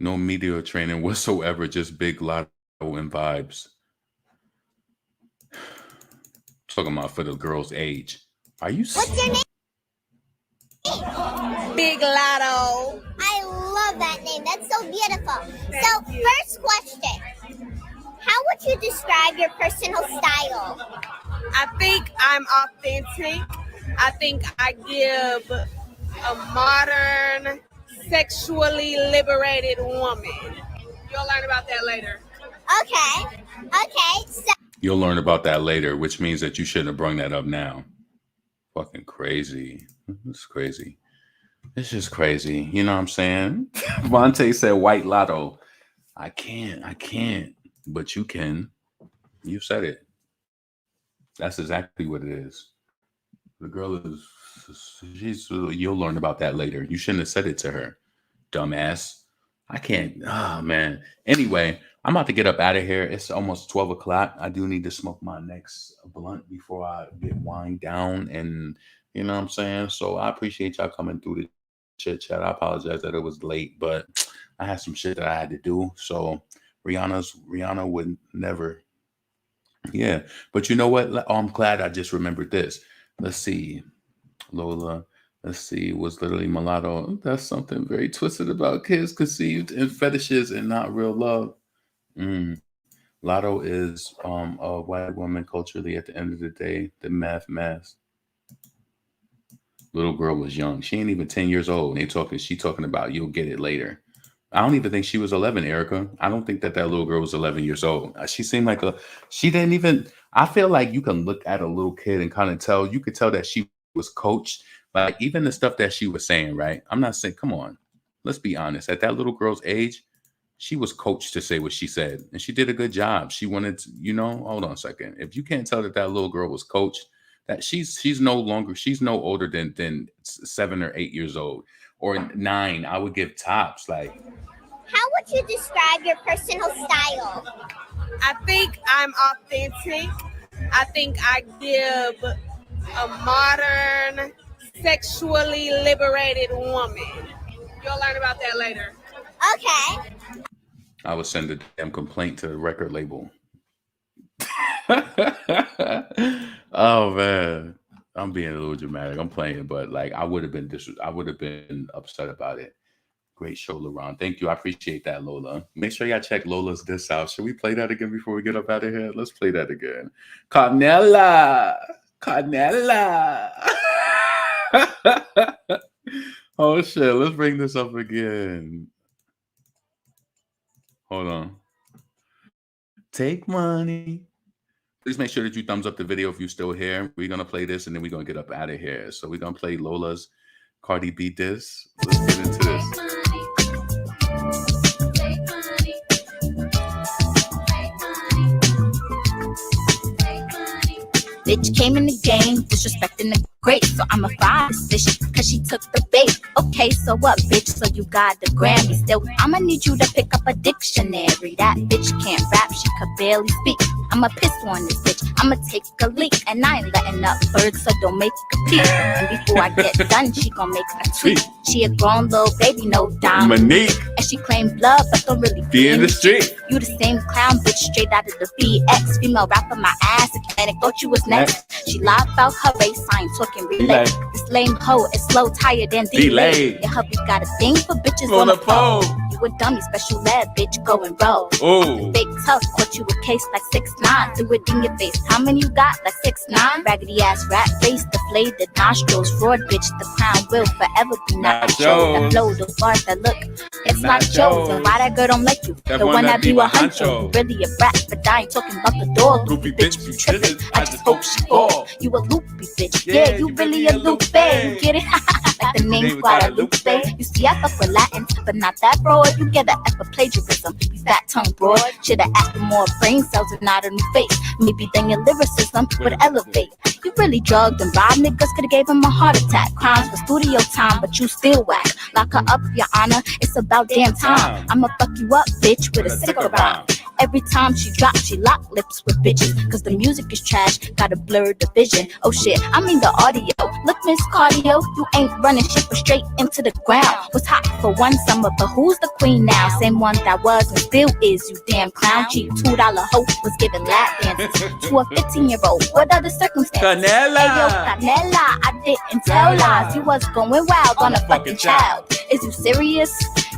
No media training whatsoever, just big Lotto and vibes. Talking about for the girl's age. Are you? What's your name? Big Lotto. I love that name. That's so beautiful. So, first question. How would you describe your personal style? I think I'm authentic. I think I give a modern, sexually liberated woman. You'll learn about that later. Okay. So You'll learn about that later, which means that you shouldn't have brought that up now. Fucking crazy. It's crazy. It's just crazy. You know what I'm saying? Vontae said white Lotto. I can't. But you can. You said it. That's exactly what it is. The girl is, you'll learn about that later. You shouldn't have said it to her, dumbass. I can't. Oh, man. Anyway, I'm about to get up out of here. It's almost 12 o'clock. I do need to smoke my next blunt before I get wind down. And you know what I'm saying? So I appreciate y'all coming through the chit chat. I apologize that it was late, but I had some shit that I had to do. So Rihanna would never. Yeah. But you know what? I'm glad I just remembered this. Let's see. Lola. Let's see, was literally mulatto. That's something very twisted about kids conceived in fetishes and not real love. Lotto is a white woman culturally at the end of the day, the math. Little girl was young. She ain't even 10 years old. And she talking about you'll get it later. I don't even think she was 11, Erica. I don't think that little girl was 11 years old. She seemed like she didn't even, I feel like you can look at a little kid and kind of tell, you could tell that she was coached. Like even the stuff that she was saying, right? I'm not saying, come on, let's be honest. At that little girl's age, she was coached to say what she said, and she did a good job. She wanted to, hold on a second. If you can't tell that little girl was coached, that she's no older than 7 or 8 years old or 9. I would give tops. Like, how would you describe your personal style? I think I'm authentic. I think I give a modern, sexually liberated woman. You'll learn about that later. Okay. I would send a damn complaint to the record label. Oh man, I'm being a little dramatic. I'm playing, but like I would have been upset about it. Great show, LaRon. Thank you. I appreciate that, Lola. Make sure y'all check Lola's diss out. Should we play that again before we get up out of here? Let's play that again. Carnella. Oh shit. Let's bring this up again. Hold on. Take money. Please make sure that you thumbs up the video if you're still here. We're gonna play this and then we're gonna get up out of here. So we're gonna play Lola's Cardi B diss. Let's get into this. Bitch came in the game, disrespecting the great, so I'ma fire this bitch, cause she took the bait. Okay, so what, bitch? So you got the Grammy. Still, I'ma need you to pick up a dictionary. That bitch can't rap, she could barely speak. I'ma piss on this bitch, I'ma take a leak, and I ain't letting up birds, so don't make a peep. And before I get done, she gon' make a tweet. She a grown little baby, no Monique. and she claim blood, but don't really Be in the street. You the same clown bitch straight out of the BX. Female rapper, my ass, Atlantic, thought you was next. She lied about her race, I ain't talking relay. This lame hoe is slow, tired, and delayed. Your hubby got a thing for bitches on the pole. You a dummy, special ed, bitch, go and roll. Oh. Fake tough, caught you a case like 6'9". Threw it in your face, how many you got? Like 6'9". Raggedy ass rat face, deflated nostrils. Fraud bitch, the crown will forever be nacho. The flow, the bars that look, it's not Joe's. And why that girl don't like you? The one that be with Huncho. You really a rat, but I ain't talking about the door. Loopy bitch, you tripping. I just hope she fall. You a loopy bitch, yeah, you really a loopy. You get it? Like the name Guadalupe. You see, I fuck with Latin, but not that broad. You get that F for plagiarism. You fat tongue broad. Shoulda asked for more brain cells and not a new face. Maybe then your lyricism would elevate. You really drugged and robbed niggas, coulda gave him a heart attack. Crimes for studio time, but you still whack. Lock her up, your honor, it's about damn time. I'ma fuck you up, bitch, with a cigarette. Every time she drops, she lock lips with bitches. Cause the music is trash, gotta blur the vision. Oh shit, I mean the audio. Look, Miss Cardio, you ain't running shit but straight into the ground. Was hot for one summer, but who's the queen now? Same one that was and still is, you damn clown. Cheap $2 hoe was giving lap dances to a 15-year-old. What are the circumstances? Canela. Hey yo, Canela, I didn't tell lies. You was going wild on a fucking child. Is you serious?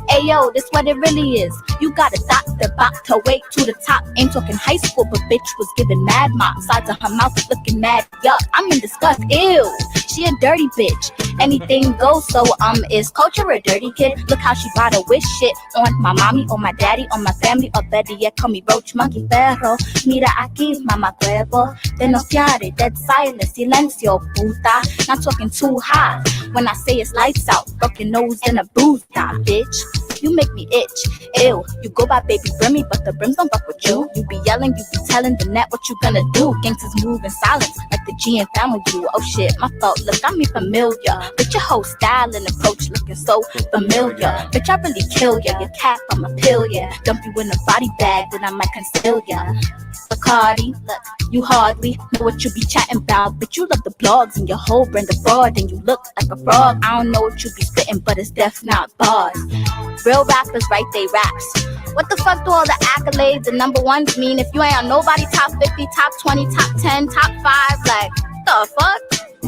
Ayo, this what it really is. You got a doctor about to wait to the top. Ain't talking high school, but bitch was giving mad mop. Sides of her mouth looking mad yuck. I'm in disgust. Ew, she a dirty bitch. Anything goes, so is culture a dirty kid? Look how she brought a wish shit on my mommy, on my daddy, on my family, or better yet, call me roach monkey perro. Mira aquí, mama cuervo. Denunciare, dead silence, silencio, puta. Not talking too high. When I say it's lights out, broken nose and a bruised eye, bitch. You make me itch, ew. You go by baby Brimmy, but the brims don't fuck with you. You be yelling, you be telling the net what you gonna do. Gangsters move in silence, like the G and family do. Oh shit, my fault, look, I mean familiar. But your whole style and approach looking so familiar. Bitch, I really kill ya, your cap, I'ma pill ya. Dump you in a body bag, then I might conceal ya. Cardi, look, you hardly know what you be chatting about. But you love the blogs and your whole brand of fraud. And you look like a frog. I don't know what you be spitting, but it's def not bars. Real rappers write they raps. What the fuck do all the accolades and number ones mean if you ain't on nobody top 50, top 20, top 10, top 5? Like, the fuck?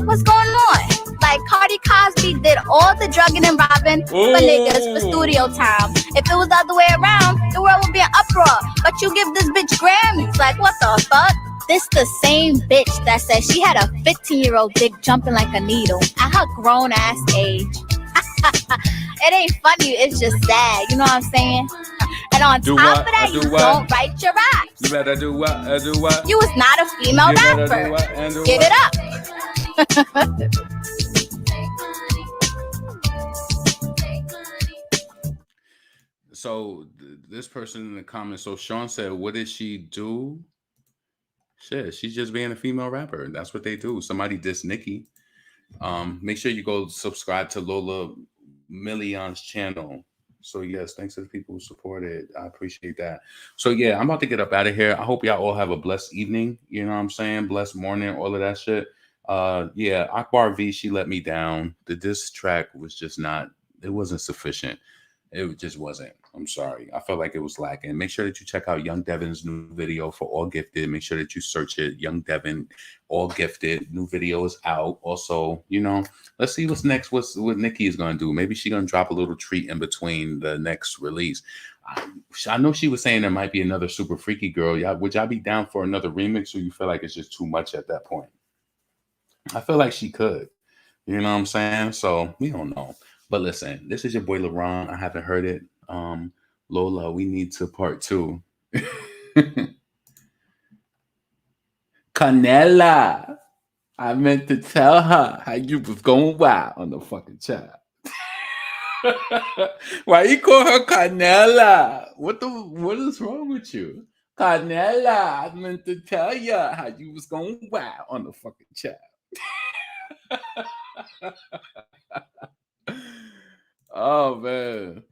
What's going on? Like, Cardi Cosby did all the drugging and robbing for niggas for studio time. If it was the other way around, the world would be an uproar. But you give this bitch Grammys. Like, what the fuck? This the same bitch that said she had a 15-year-old dick jumping like a needle at her grown-ass age. It ain't funny, it's just sad. You know what I'm saying? And on top of that, you don't write your raps. You better do what? Do what? You was not a female rapper. Give it up. So this person in the comments, so Sean said, what did she do? Shit, she's just being a female rapper. That's what they do. Somebody dissed Nicki. Make sure you go subscribe to Lola Million's channel. So yes, thanks to the people who supported. I appreciate that. So yeah, I'm about to get up out of here. I hope y'all all have a blessed evening. You know what I'm saying? Blessed morning, all of that shit. Yeah, Akbar V, she let me down. The diss track was just not, it wasn't sufficient. It just wasn't. I'm sorry. I felt like it was lacking. Make sure that you check out Young Devyn's new video for All Gifted. Make sure that you search it. Young Devyn, All Gifted. New video is out. Also, you know, let's see what's next. What Nicki is gonna do. Maybe she's gonna drop a little treat in between the next release. I know she was saying there might be another Super Freaky Girl. Y'all, would y'all be down for another remix, or you feel like it's just too much at that point? I feel like she could. You know what I'm saying? So we don't know. But listen, this is your boy LeBron. I haven't heard it. Lola, we need to part 2. Canela, I meant to tell her how you was going wild on the fucking child. Why you call her Canela? What is wrong with you? Canela, I meant to tell you how you was going wild on the fucking child. Oh man.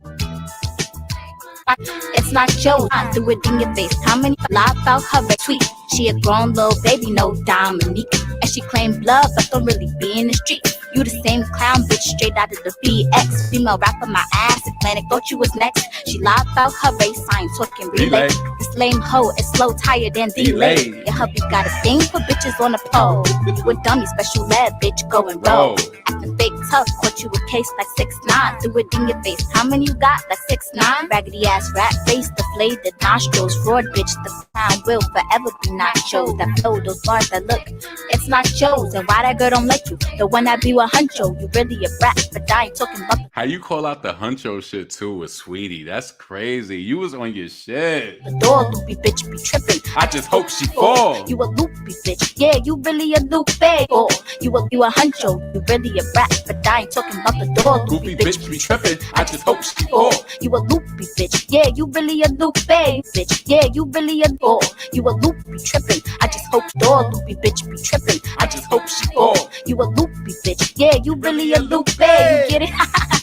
It's not Joe, I threw it in your face. How many lie about her tweet? She a grown little baby, no Dominique. And she claimed love, but don't really be in the street. You the same clown bitch straight out of the BX. Female rapper, my ass, Atlantic, thought you was next. She lied about her race, I ain't talking relay. This lame hoe is slow, tired, and delayed. Your hubby got a thing for bitches on the pole. You a dummy, special ed, bitch, go and roll. Acting fake tough, caught you a case like 6'9". Threw it in your face. How many you got? Like 6'9". Raggedy ass rat face, deflated nostrils. Fraud bitch, the crown will forever be nachos. That flow, those bars that look, it's not Joe's. And why that girl don't like you? The one that be with Huncho, you really a brat, but I ain't talking about how you call out the Huncho shit too with Sweetie. That's crazy. You was on your shit. the door, loopy bitch be tripping. I just hope she fall. You a loopy bitch, yeah, you really a loopy. Or you a Huncho, you really a brat, but I ain't talking about the door, Loopy bitch be tripping. I just hope she fall. You a loopy bitch, yeah, you really a loopy bitch, yeah, you really a door. You a loopy tripping. I just hope door loopy bitch be tripping. I just hope she fall. You a loopy bitch, yeah, you really a loopy. You get it?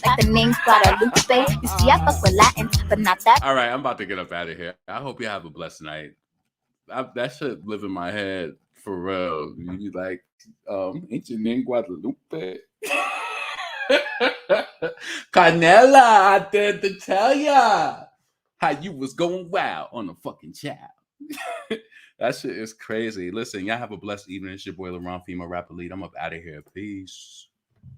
Like the name's Guadalupe. You see, I fuck with Latins, but not that. All right, I'm about to get up out of here. I hope you have a blessed night. That shit live in my head for real. You be like, ain't your name Guadalupe? Canela, I dared to tell ya how you was going wild on the fucking child. That shit is crazy. Listen, y'all have a blessed evening. It's your boy LeBron, female rapper lead. I'm up out of here. Peace.